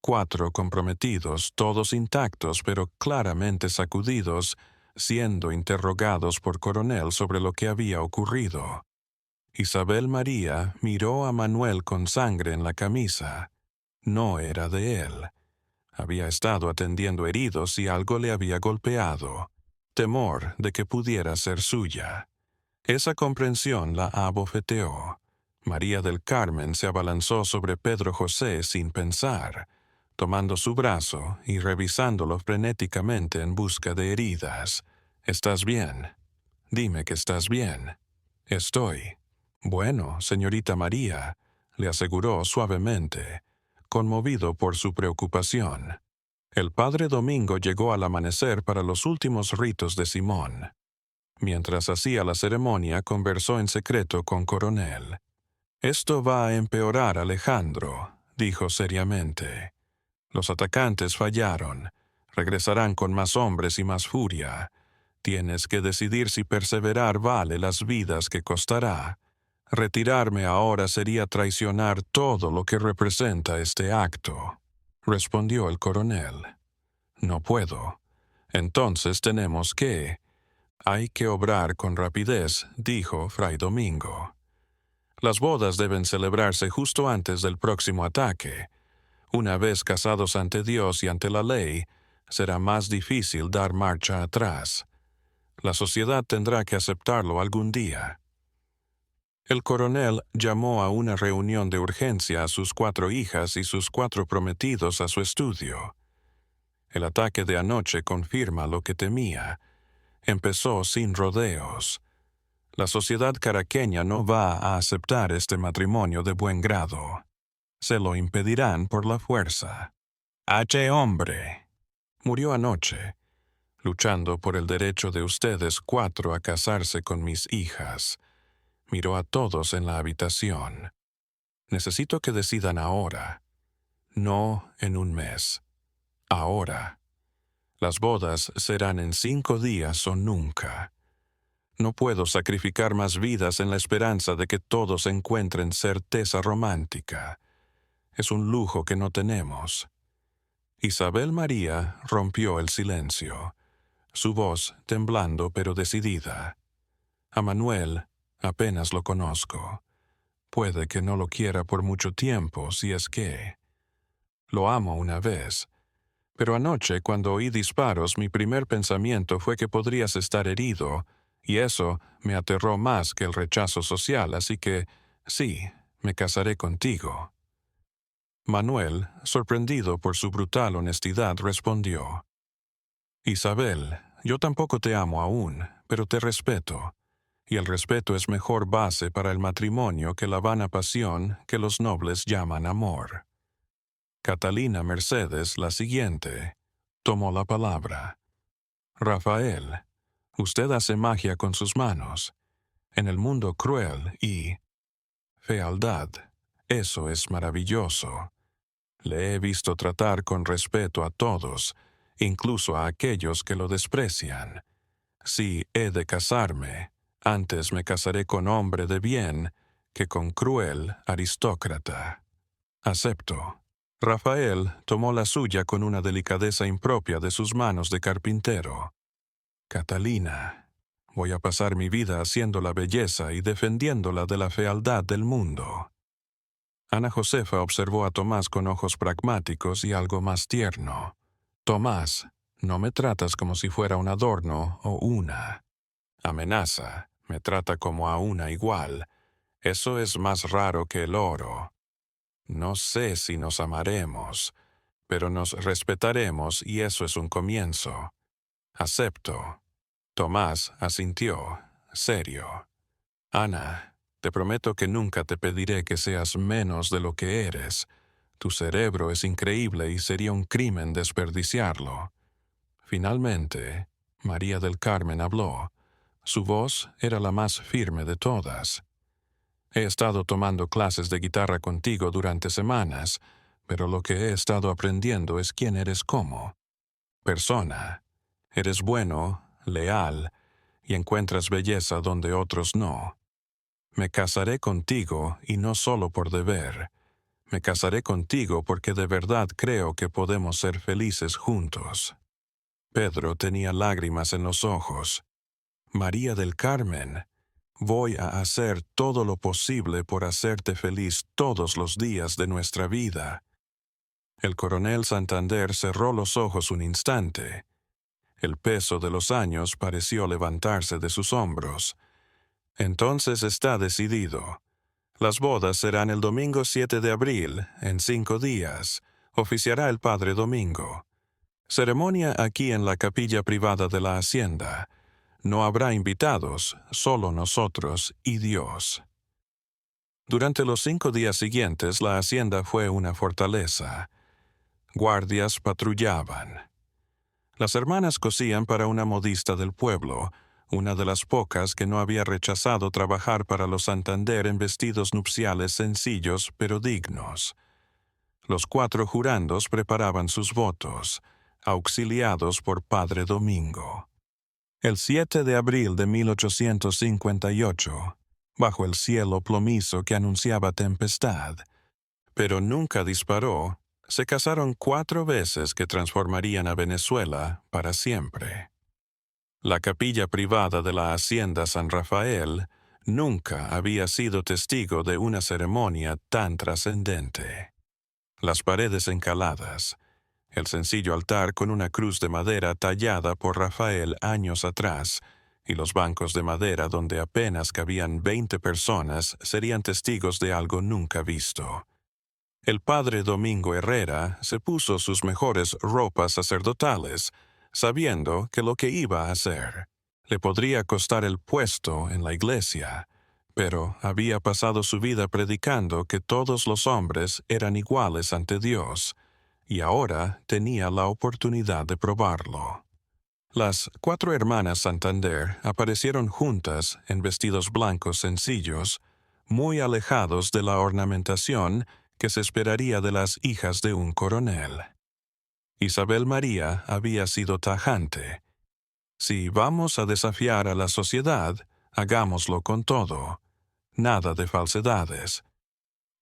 4 comprometidos, todos intactos pero claramente sacudidos, siendo interrogados por Coronel sobre lo que había ocurrido. Isabel María miró a Manuel con sangre en la camisa. No era de él. Había estado atendiendo heridos y algo le había golpeado. Temor de que pudiera ser suya. Esa comprensión la abofeteó. María del Carmen se abalanzó sobre Pedro José sin pensar, tomando su brazo y revisándolo frenéticamente en busca de heridas. «¿Estás bien? Dime que estás bien». «Estoy». «Bueno, señorita María», le aseguró suavemente, conmovido por su preocupación. El padre Domingo llegó al amanecer para los últimos ritos de Simón. Mientras hacía la ceremonia, conversó en secreto con Coronel. Esto va a empeorar, Alejandro, dijo seriamente. Los atacantes fallaron. Regresarán con más hombres y más furia. Tienes que decidir si perseverar vale las vidas que costará. Retirarme ahora sería traicionar todo lo que representa este acto, respondió el coronel. No puedo. Entonces tenemos que... Hay que obrar con rapidez, dijo Fray Domingo. Las bodas deben celebrarse justo antes del próximo ataque. Una vez casados ante Dios y ante la ley, será más difícil dar marcha atrás. La sociedad tendrá que aceptarlo algún día. El coronel llamó a una reunión de urgencia a sus 4 hijas y sus 4 prometidos a su estudio. El ataque de anoche confirma lo que temía. Empezó sin rodeos. La sociedad caraqueña no va a aceptar este matrimonio de buen grado. Se lo impedirán por la fuerza. ¡H hombre! Murió anoche, luchando por el derecho de ustedes 4 a casarse con mis hijas. Miró a todos en la habitación. Necesito que decidan ahora, no en un mes. Ahora. Las bodas serán en 5 días o nunca. No puedo sacrificar más vidas en la esperanza de que todos encuentren certeza romántica. Es un lujo que no tenemos. Isabel María rompió el silencio, su voz temblando pero decidida. A Manuel apenas lo conozco. Puede que no lo quiera por mucho tiempo, si es que... Lo amo una vez. Pero anoche, cuando oí disparos, mi primer pensamiento fue que podrías estar herido, y eso me aterró más que el rechazo social, así que, sí, me casaré contigo. Manuel, sorprendido por su brutal honestidad, respondió: Isabel, yo tampoco te amo aún, pero te respeto, y el respeto es mejor base para el matrimonio que la vana pasión que los nobles llaman amor. Catalina Mercedes, la siguiente, tomó la palabra. Rafael, usted hace magia con sus manos. En el mundo cruel y... fealdad, eso es maravilloso. Le he visto tratar con respeto a todos, incluso a aquellos que lo desprecian. Si he de casarme, antes me casaré con hombre de bien que con cruel aristócrata. Acepto. Rafael tomó la suya con una delicadeza impropia de sus manos de carpintero. Catalina, voy a pasar mi vida haciendo la belleza y defendiéndola de la fealdad del mundo. Ana Josefa observó a Tomás con ojos pragmáticos y algo más tierno. Tomás, no me tratas como si fuera un adorno o una. Amenaza, me trata como a una igual. Eso es más raro que el oro. No sé si nos amaremos, pero nos respetaremos y eso es un comienzo. Acepto. Tomás asintió, serio. Ana, te prometo que nunca te pediré que seas menos de lo que eres. Tu cerebro es increíble y sería un crimen desperdiciarlo. Finalmente, María del Carmen habló. Su voz era la más firme de todas. He estado tomando clases de guitarra contigo durante semanas, pero lo que he estado aprendiendo es quién eres como persona. Eres bueno, leal, y encuentras belleza donde otros no. Me casaré contigo y no solo por deber. Me casaré contigo porque de verdad creo que podemos ser felices juntos. Pedro tenía lágrimas en los ojos. María del Carmen, voy a hacer todo lo posible por hacerte feliz todos los días de nuestra vida. El coronel Santander cerró los ojos un instante. El peso de los años pareció levantarse de sus hombros. Entonces está decidido. Las bodas serán el domingo 7 de abril, en 5 días. Oficiará el padre Domingo. Ceremonia aquí en la capilla privada de la hacienda. No habrá invitados, solo nosotros y Dios. Durante los 5 días siguientes la hacienda fue una fortaleza. Guardias patrullaban. Las hermanas cosían para una modista del pueblo, una de las pocas que no había rechazado trabajar para los Santander en vestidos nupciales sencillos pero dignos. Los 4 jurandos preparaban sus votos, auxiliados por Padre Domingo. El 7 de abril de 1858, bajo el cielo plomizo que anunciaba tempestad, pero nunca disparó, se casaron 4 veces que transformarían a Venezuela para siempre. La capilla privada de la Hacienda San Rafael nunca había sido testigo de una ceremonia tan trascendente. Las paredes encaladas, el sencillo altar con una cruz de madera tallada por Rafael años atrás, y los bancos de madera donde apenas cabían 20 personas serían testigos de algo nunca visto. El padre Domingo Herrera se puso sus mejores ropas sacerdotales, sabiendo que lo que iba a hacer le podría costar el puesto en la iglesia, pero había pasado su vida predicando que todos los hombres eran iguales ante Dios, y ahora tenía la oportunidad de probarlo. Las 4 hermanas Santander aparecieron juntas en vestidos blancos sencillos, muy alejados de la ornamentación que se esperaría de las hijas de un coronel. Isabel María había sido tajante. Si vamos a desafiar a la sociedad, hagámoslo con todo. Nada de falsedades.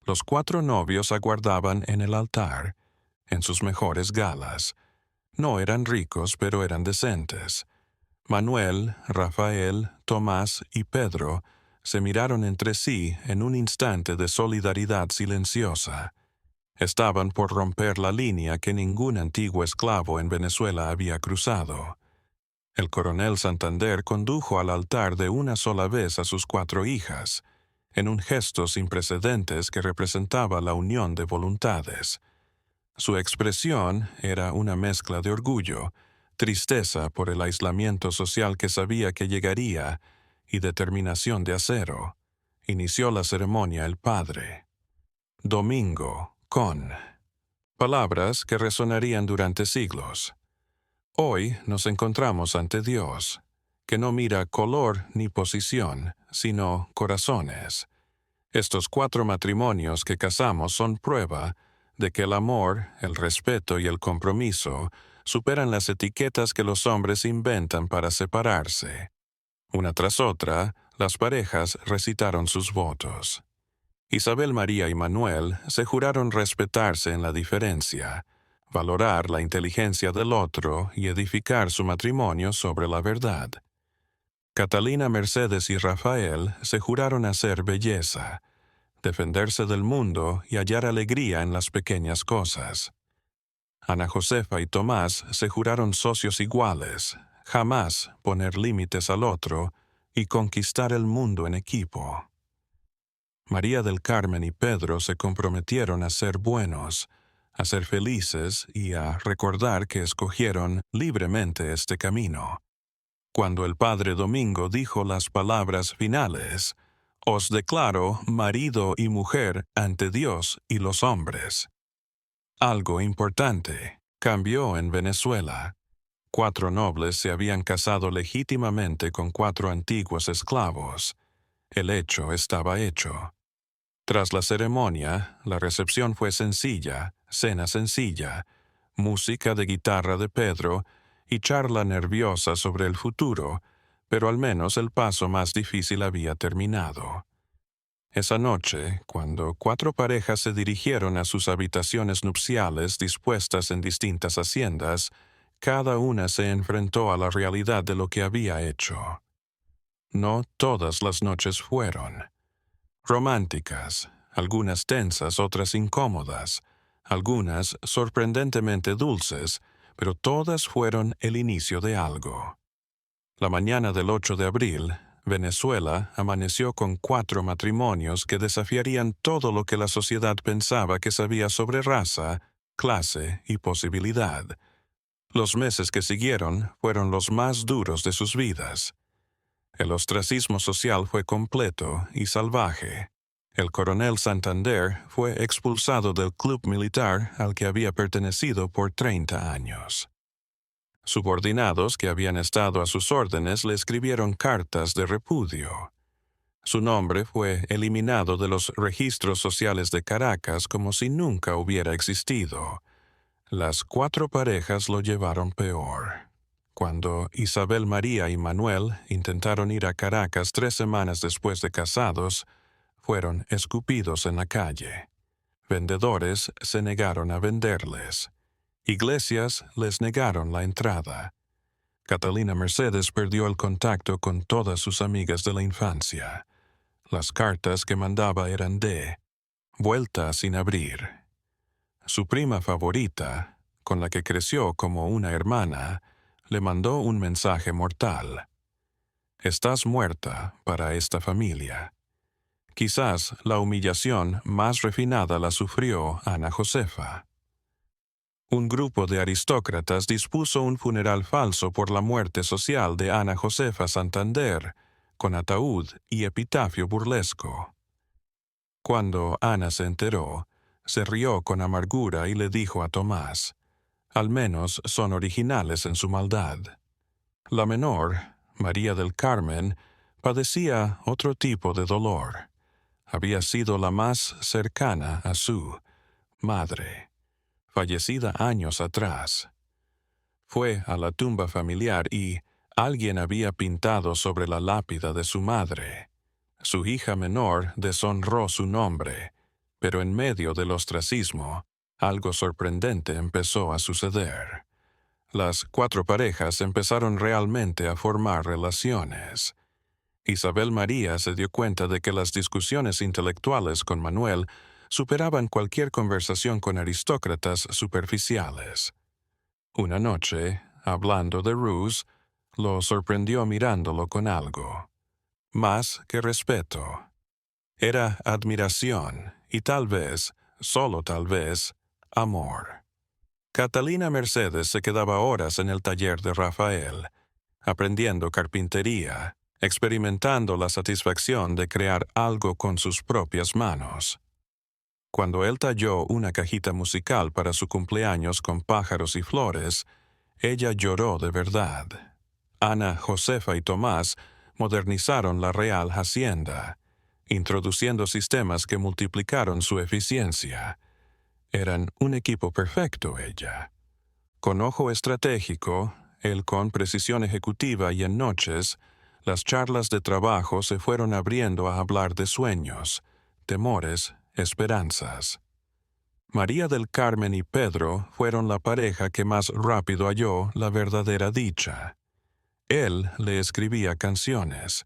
Los 4 novios aguardaban en el altar, en sus mejores galas. No eran ricos, pero eran decentes. Manuel, Rafael, Tomás y Pedro se miraron entre sí en un instante de solidaridad silenciosa. Estaban por romper la línea que ningún antiguo esclavo en Venezuela había cruzado. El coronel Santander condujo al altar de una sola vez a sus 4 hijas, en un gesto sin precedentes que representaba la unión de voluntades. Su expresión era una mezcla de orgullo, tristeza por el aislamiento social que sabía que llegaría y determinación de acero. Inició la ceremonia el padre. Domingo, con. Palabras que resonarían durante siglos. Hoy nos encontramos ante Dios, que no mira color ni posición, sino corazones. Estos 4 matrimonios que casamos son prueba de que el amor, el respeto y el compromiso superan las etiquetas que los hombres inventan para separarse. Una tras otra, las parejas recitaron sus votos. Isabel María y Manuel se juraron respetarse en la diferencia, valorar la inteligencia del otro y edificar su matrimonio sobre la verdad. Catalina, Mercedes y Rafael se juraron hacer belleza, defenderse del mundo y hallar alegría en las pequeñas cosas. Ana Josefa y Tomás se juraron socios iguales, jamás poner límites al otro y conquistar el mundo en equipo. María del Carmen y Pedro se comprometieron a ser buenos, a ser felices y a recordar que escogieron libremente este camino. Cuando el padre Domingo dijo las palabras finales, «Os declaro marido y mujer ante Dios y los hombres». Algo importante cambió en Venezuela. 4 nobles se habían casado legítimamente con 4 antiguos esclavos. El hecho estaba hecho. Tras la ceremonia, la recepción fue sencilla, cena sencilla, música de guitarra de Pedro y charla nerviosa sobre el futuro, pero al menos el paso más difícil había terminado. Esa noche, cuando 4 parejas se dirigieron a sus habitaciones nupciales dispuestas en distintas haciendas, cada una se enfrentó a la realidad de lo que había hecho. No todas las noches fueron románticas, algunas tensas, otras incómodas, algunas sorprendentemente dulces, pero todas fueron el inicio de algo. La mañana del 8 de abril, Venezuela amaneció con 4 matrimonios que desafiarían todo lo que la sociedad pensaba que sabía sobre raza, clase y posibilidad. Los meses que siguieron fueron los más duros de sus vidas. El ostracismo social fue completo y salvaje. El coronel Santander fue expulsado del club militar al que había pertenecido por 30 años. Subordinados que habían estado a sus órdenes le escribieron cartas de repudio. Su nombre fue eliminado de los registros sociales de Caracas como si nunca hubiera existido. Las 4 parejas lo llevaron peor. Cuando Isabel María y Manuel intentaron ir a Caracas 3 semanas después de casados, fueron escupidos en la calle. Vendedores se negaron a venderles. Iglesias les negaron la entrada. Catalina Mercedes perdió el contacto con todas sus amigas de la infancia. Las cartas que mandaba eran de vuelta sin abrir. Su prima favorita, con la que creció como una hermana, le mandó un mensaje mortal. Estás muerta para esta familia. Quizás la humillación más refinada la sufrió Ana Josefa. Un grupo de aristócratas dispuso un funeral falso por la muerte social de Ana Josefa Santander, con ataúd y epitafio burlesco. Cuando Ana se enteró, se rió con amargura y le dijo a Tomás, al menos son originales en su maldad. La menor, María del Carmen, padecía otro tipo de dolor. Había sido la más cercana a su madre, fallecida años atrás. Fue a la tumba familiar y alguien había pintado sobre la lápida de su madre. Su hija menor deshonró su nombre, pero en medio del ostracismo, algo sorprendente empezó a suceder. Las 4 parejas empezaron realmente a formar relaciones. Isabel María se dio cuenta de que las discusiones intelectuales con Manuel superaban cualquier conversación con aristócratas superficiales. Una noche, hablando de Roos, lo sorprendió mirándolo con algo. Más que respeto. Era admiración y tal vez, solo tal vez, amor. Catalina Mercedes se quedaba horas en el taller de Rafael, aprendiendo carpintería, experimentando la satisfacción de crear algo con sus propias manos. Cuando él talló una cajita musical para su cumpleaños con pájaros y flores, ella lloró de verdad. Ana, Josefa y Tomás modernizaron la Real Hacienda, introduciendo sistemas que multiplicaron su eficiencia. Eran un equipo perfecto ella. Con ojo estratégico, él con precisión ejecutiva y en noches, las charlas de trabajo se fueron abriendo a hablar de sueños, temores, esperanzas. María del Carmen y Pedro fueron la pareja que más rápido halló la verdadera dicha. Él le escribía canciones.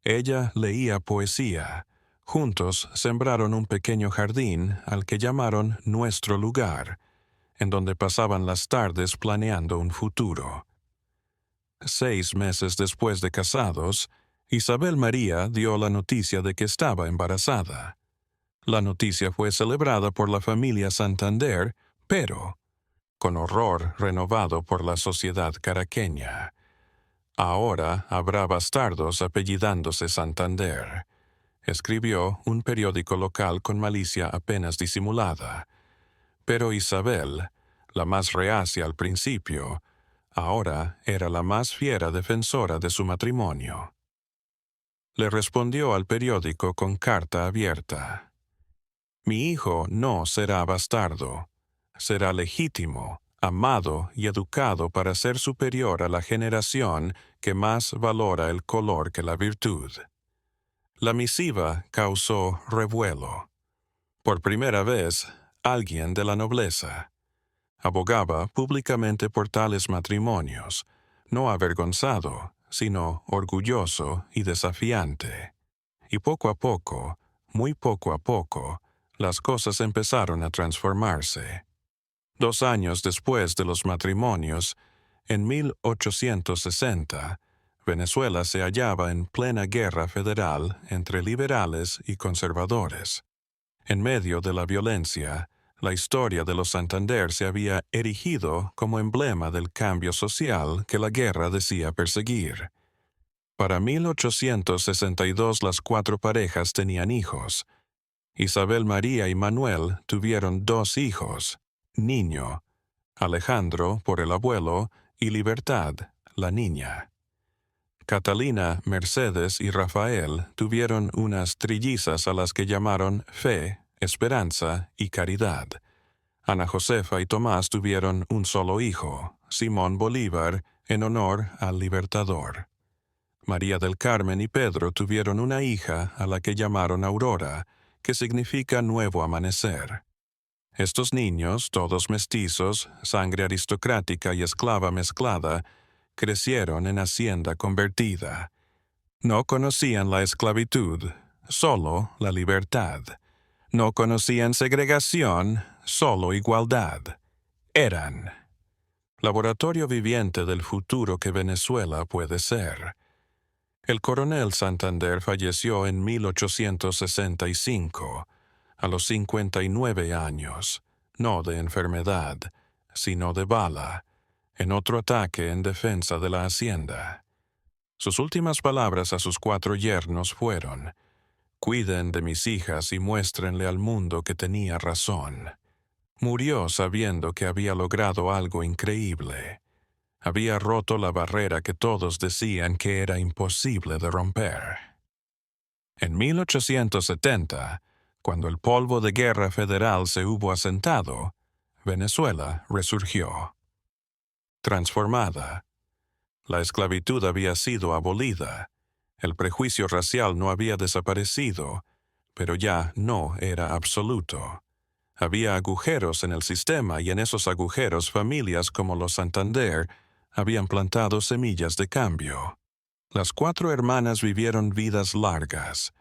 Ella leía poesía. Juntos sembraron un pequeño jardín al que llamaron Nuestro Lugar, en donde pasaban las tardes planeando un futuro. 6 meses después de casados, Isabel María dio la noticia de que estaba embarazada. La noticia fue celebrada por la familia Santander, pero con horror renovado por la sociedad caraqueña. Ahora habrá bastardos apellidándose Santander, escribió un periódico local con malicia apenas disimulada. Pero Isabel, la más reacia al principio, ahora era la más fiera defensora de su matrimonio. Le respondió al periódico con carta abierta. Mi hijo no será bastardo, será legítimo, amado y educado para ser superior a la generación que más valora el color que la virtud. La misiva causó revuelo. Por primera vez, alguien de la nobleza abogaba públicamente por tales matrimonios, no avergonzado, sino orgulloso y desafiante. Y poco a poco, muy poco a poco, las cosas empezaron a transformarse. 2 años después de los matrimonios, en 1860, Venezuela se hallaba en plena guerra federal entre liberales y conservadores. En medio de la violencia, la historia de los Santander se había erigido como emblema del cambio social que la guerra decía perseguir. Para 1862 las 4 parejas tenían hijos. Isabel María y Manuel tuvieron 2 hijos, niño, Alejandro por el abuelo y Libertad, la niña. Catalina, Mercedes y Rafael tuvieron unas trillizas a las que llamaron Fe, Esperanza y Caridad. Ana Josefa y Tomás tuvieron un solo hijo, Simón Bolívar, en honor al Libertador. María del Carmen y Pedro tuvieron una hija a la que llamaron Aurora, que significa nuevo amanecer. Estos niños, todos mestizos, sangre aristocrática y esclava mezclada, crecieron en hacienda convertida. No conocían la esclavitud, solo la libertad. No conocían segregación, solo igualdad. Eran laboratorio viviente del futuro que Venezuela puede ser. El coronel Santander falleció en 1865, a los 59 años, no de enfermedad, sino de bala, en otro ataque en defensa de la hacienda. Sus últimas palabras a sus 4 yernos fueron: «Cuiden de mis hijas y muéstrenle al mundo que tenía razón». Murió sabiendo que había logrado algo increíble. Había roto la barrera que todos decían que era imposible de romper. En 1870, cuando el polvo de guerra federal se hubo asentado, Venezuela resurgió. Transformada. La esclavitud había sido abolida. El prejuicio racial no había desaparecido, pero ya no era absoluto. Había agujeros en el sistema y en esos agujeros familias como los Santander habían plantado semillas de cambio. Las 4 hermanas vivieron vidas largas.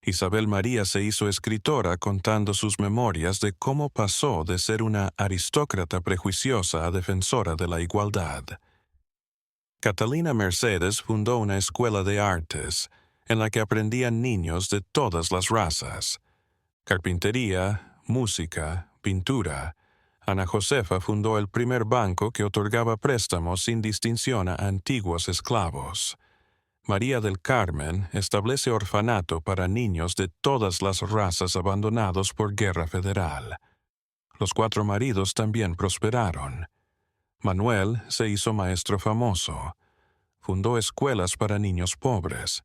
Isabel María se hizo escritora contando sus memorias de cómo pasó de ser una aristócrata prejuiciosa a defensora de la igualdad. Catalina Mercedes fundó una escuela de artes, en la que aprendían niños de todas las razas. Carpintería, música, pintura. Ana Josefa fundó el primer banco que otorgaba préstamos sin distinción a antiguos esclavos. María del Carmen establece orfanato para niños de todas las razas abandonados por guerra federal. Los 4 maridos también prosperaron. Manuel se hizo maestro famoso. Fundó escuelas para niños pobres.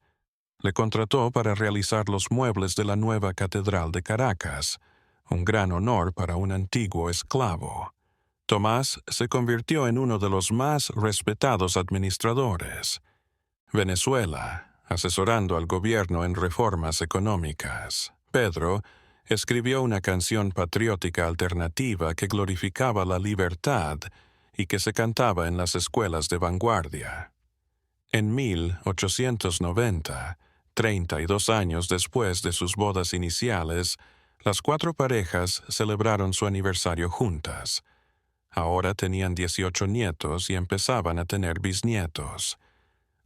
Le contrató para realizar los muebles de la nueva Catedral de Caracas, un gran honor para un antiguo esclavo. Tomás se convirtió en uno de los más respetados administradores. Venezuela, asesorando al gobierno en reformas económicas. Pedro escribió una canción patriótica alternativa que glorificaba la libertad y que se cantaba en las escuelas de vanguardia. En 1890, 32 años después de sus bodas iniciales, las 4 parejas celebraron su aniversario juntas. Ahora tenían 18 nietos y empezaban a tener bisnietos.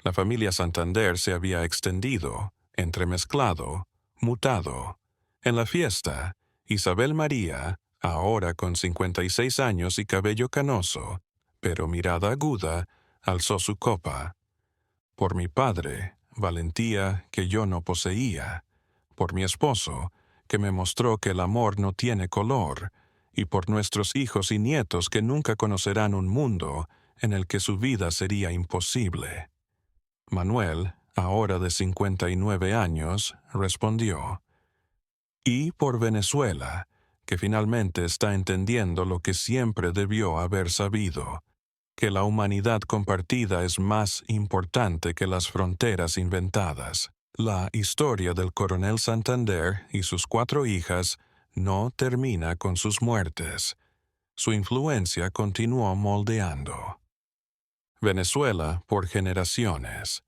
La familia Santander se había extendido, entremezclado, mutado. En la fiesta, Isabel María, ahora con 56 años y cabello canoso, pero mirada aguda, alzó su copa. Por mi padre, valentía que yo no poseía. Por mi esposo, que me mostró que el amor no tiene color, y por nuestros hijos y nietos que nunca conocerán un mundo en el que su vida sería imposible. Manuel, ahora de 59 años, respondió: y por Venezuela, que finalmente está entendiendo lo que siempre debió haber sabido, que la humanidad compartida es más importante que las fronteras inventadas. La historia del coronel Santander y sus 4 hijas no termina con sus muertes. Su influencia continuó moldeando. Venezuela por generaciones.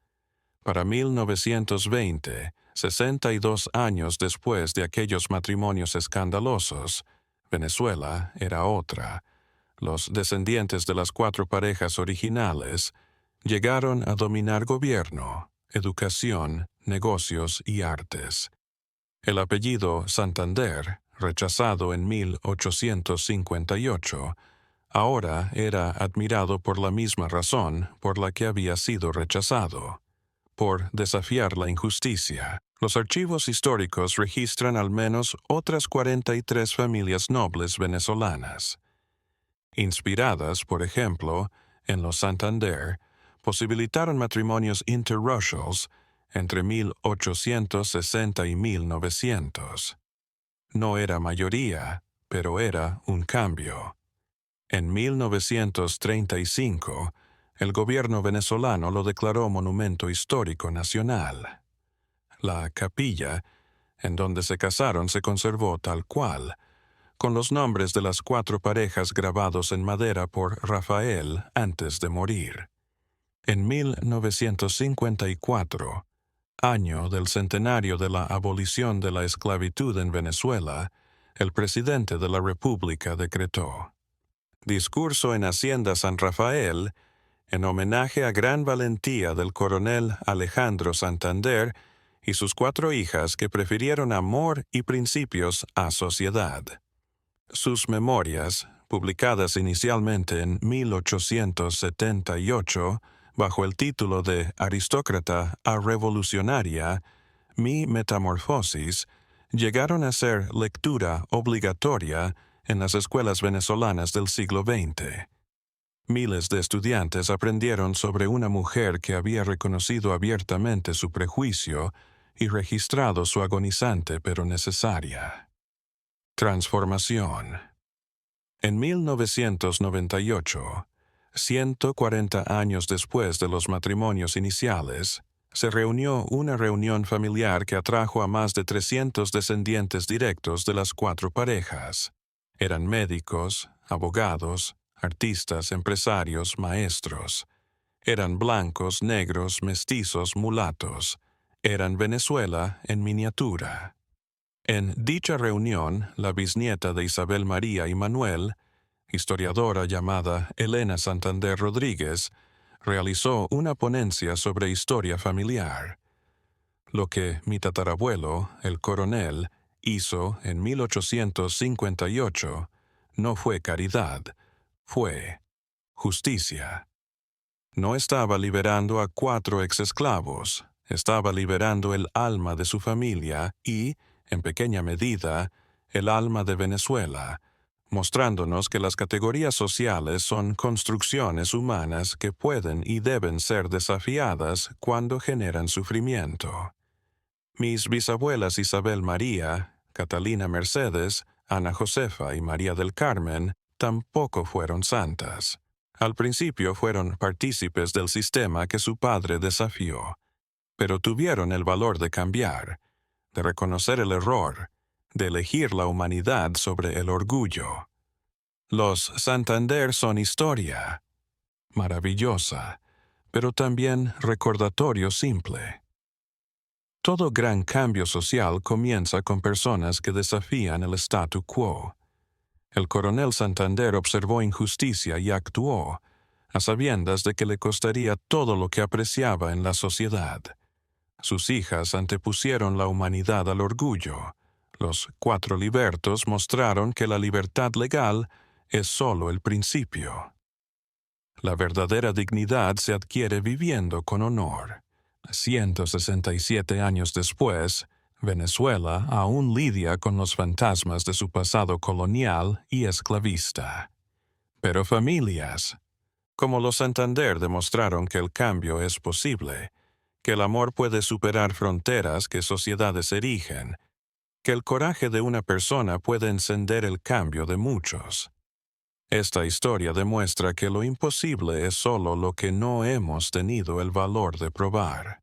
Para 1920, 62 años después de aquellos matrimonios escandalosos, Venezuela era otra. Los descendientes de las 4 parejas originales llegaron a dominar gobierno, educación, negocios y artes. El apellido Santander, rechazado en 1858, ahora era admirado por la misma razón por la que había sido rechazado: por desafiar la injusticia. Los archivos históricos registran al menos otras 43 familias nobles venezolanas. Inspiradas, por ejemplo, en los Santander, posibilitaron matrimonios interraciales entre 1860 y 1900. No era mayoría, pero era un cambio. En 1935, el gobierno venezolano lo declaró Monumento Histórico Nacional. La capilla, en donde se casaron, se conservó tal cual, con los nombres de las 4 parejas grabados en madera por Rafael antes de morir. En 1954, año del centenario de la abolición de la esclavitud en Venezuela, el presidente de la República decretó: discurso en Hacienda San Rafael, en homenaje a gran valentía del coronel Alejandro Santander y sus 4 hijas que prefirieron amor y principios a sociedad. Sus memorias, publicadas inicialmente en 1878, bajo el título de Aristócrata a Revolucionaria, Mi Metamorfosis, llegaron a ser lectura obligatoria en las escuelas venezolanas del siglo XX. Miles de estudiantes aprendieron sobre una mujer que había reconocido abiertamente su prejuicio y registrado su agonizante pero necesaria transformación. En 1998, 140 años después de los matrimonios iniciales, se reunió una reunión familiar que atrajo a más de 300 descendientes directos de las 4 parejas. Eran médicos, abogados, artistas, empresarios, maestros. Eran blancos, negros, mestizos, mulatos. Eran Venezuela en miniatura. En dicha reunión, la bisnieta de Isabel María y Manuel, historiadora llamada Elena Santander Rodríguez, realizó una ponencia sobre historia familiar. Lo que mi tatarabuelo, el coronel, hizo en 1858 no fue caridad, fue justicia. No estaba liberando a 4 exesclavos, estaba liberando el alma de su familia y, en pequeña medida, el alma de Venezuela, mostrándonos que las categorías sociales son construcciones humanas que pueden y deben ser desafiadas cuando generan sufrimiento. Mis bisabuelas Isabel María, Catalina Mercedes, Ana Josefa y María del Carmen tampoco fueron santas. Al principio fueron partícipes del sistema que su padre desafió, pero tuvieron el valor de cambiar, de reconocer el error, de elegir la humanidad sobre el orgullo. Los Santander son historia, maravillosa, pero también recordatorio simple. Todo gran cambio social comienza con personas que desafían el statu quo. El coronel Santander observó injusticia y actuó, a sabiendas de que le costaría todo lo que apreciaba en la sociedad. Sus hijas antepusieron la humanidad al orgullo. Los 4 libertos mostraron que la libertad legal es solo el principio. La verdadera dignidad se adquiere viviendo con honor. 167 años después, Venezuela aún lidia con los fantasmas de su pasado colonial y esclavista. Pero familias, como los Santander, demostraron que el cambio es posible, que el amor puede superar fronteras que sociedades erigen, que el coraje de una persona puede encender el cambio de muchos. Esta historia demuestra que lo imposible es solo lo que no hemos tenido el valor de probar.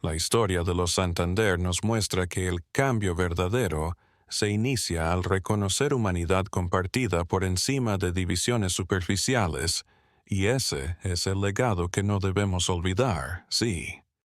La historia de los Santander nos muestra que el cambio verdadero se inicia al reconocer humanidad compartida por encima de divisiones superficiales, y ese es el legado que no debemos olvidar, sí.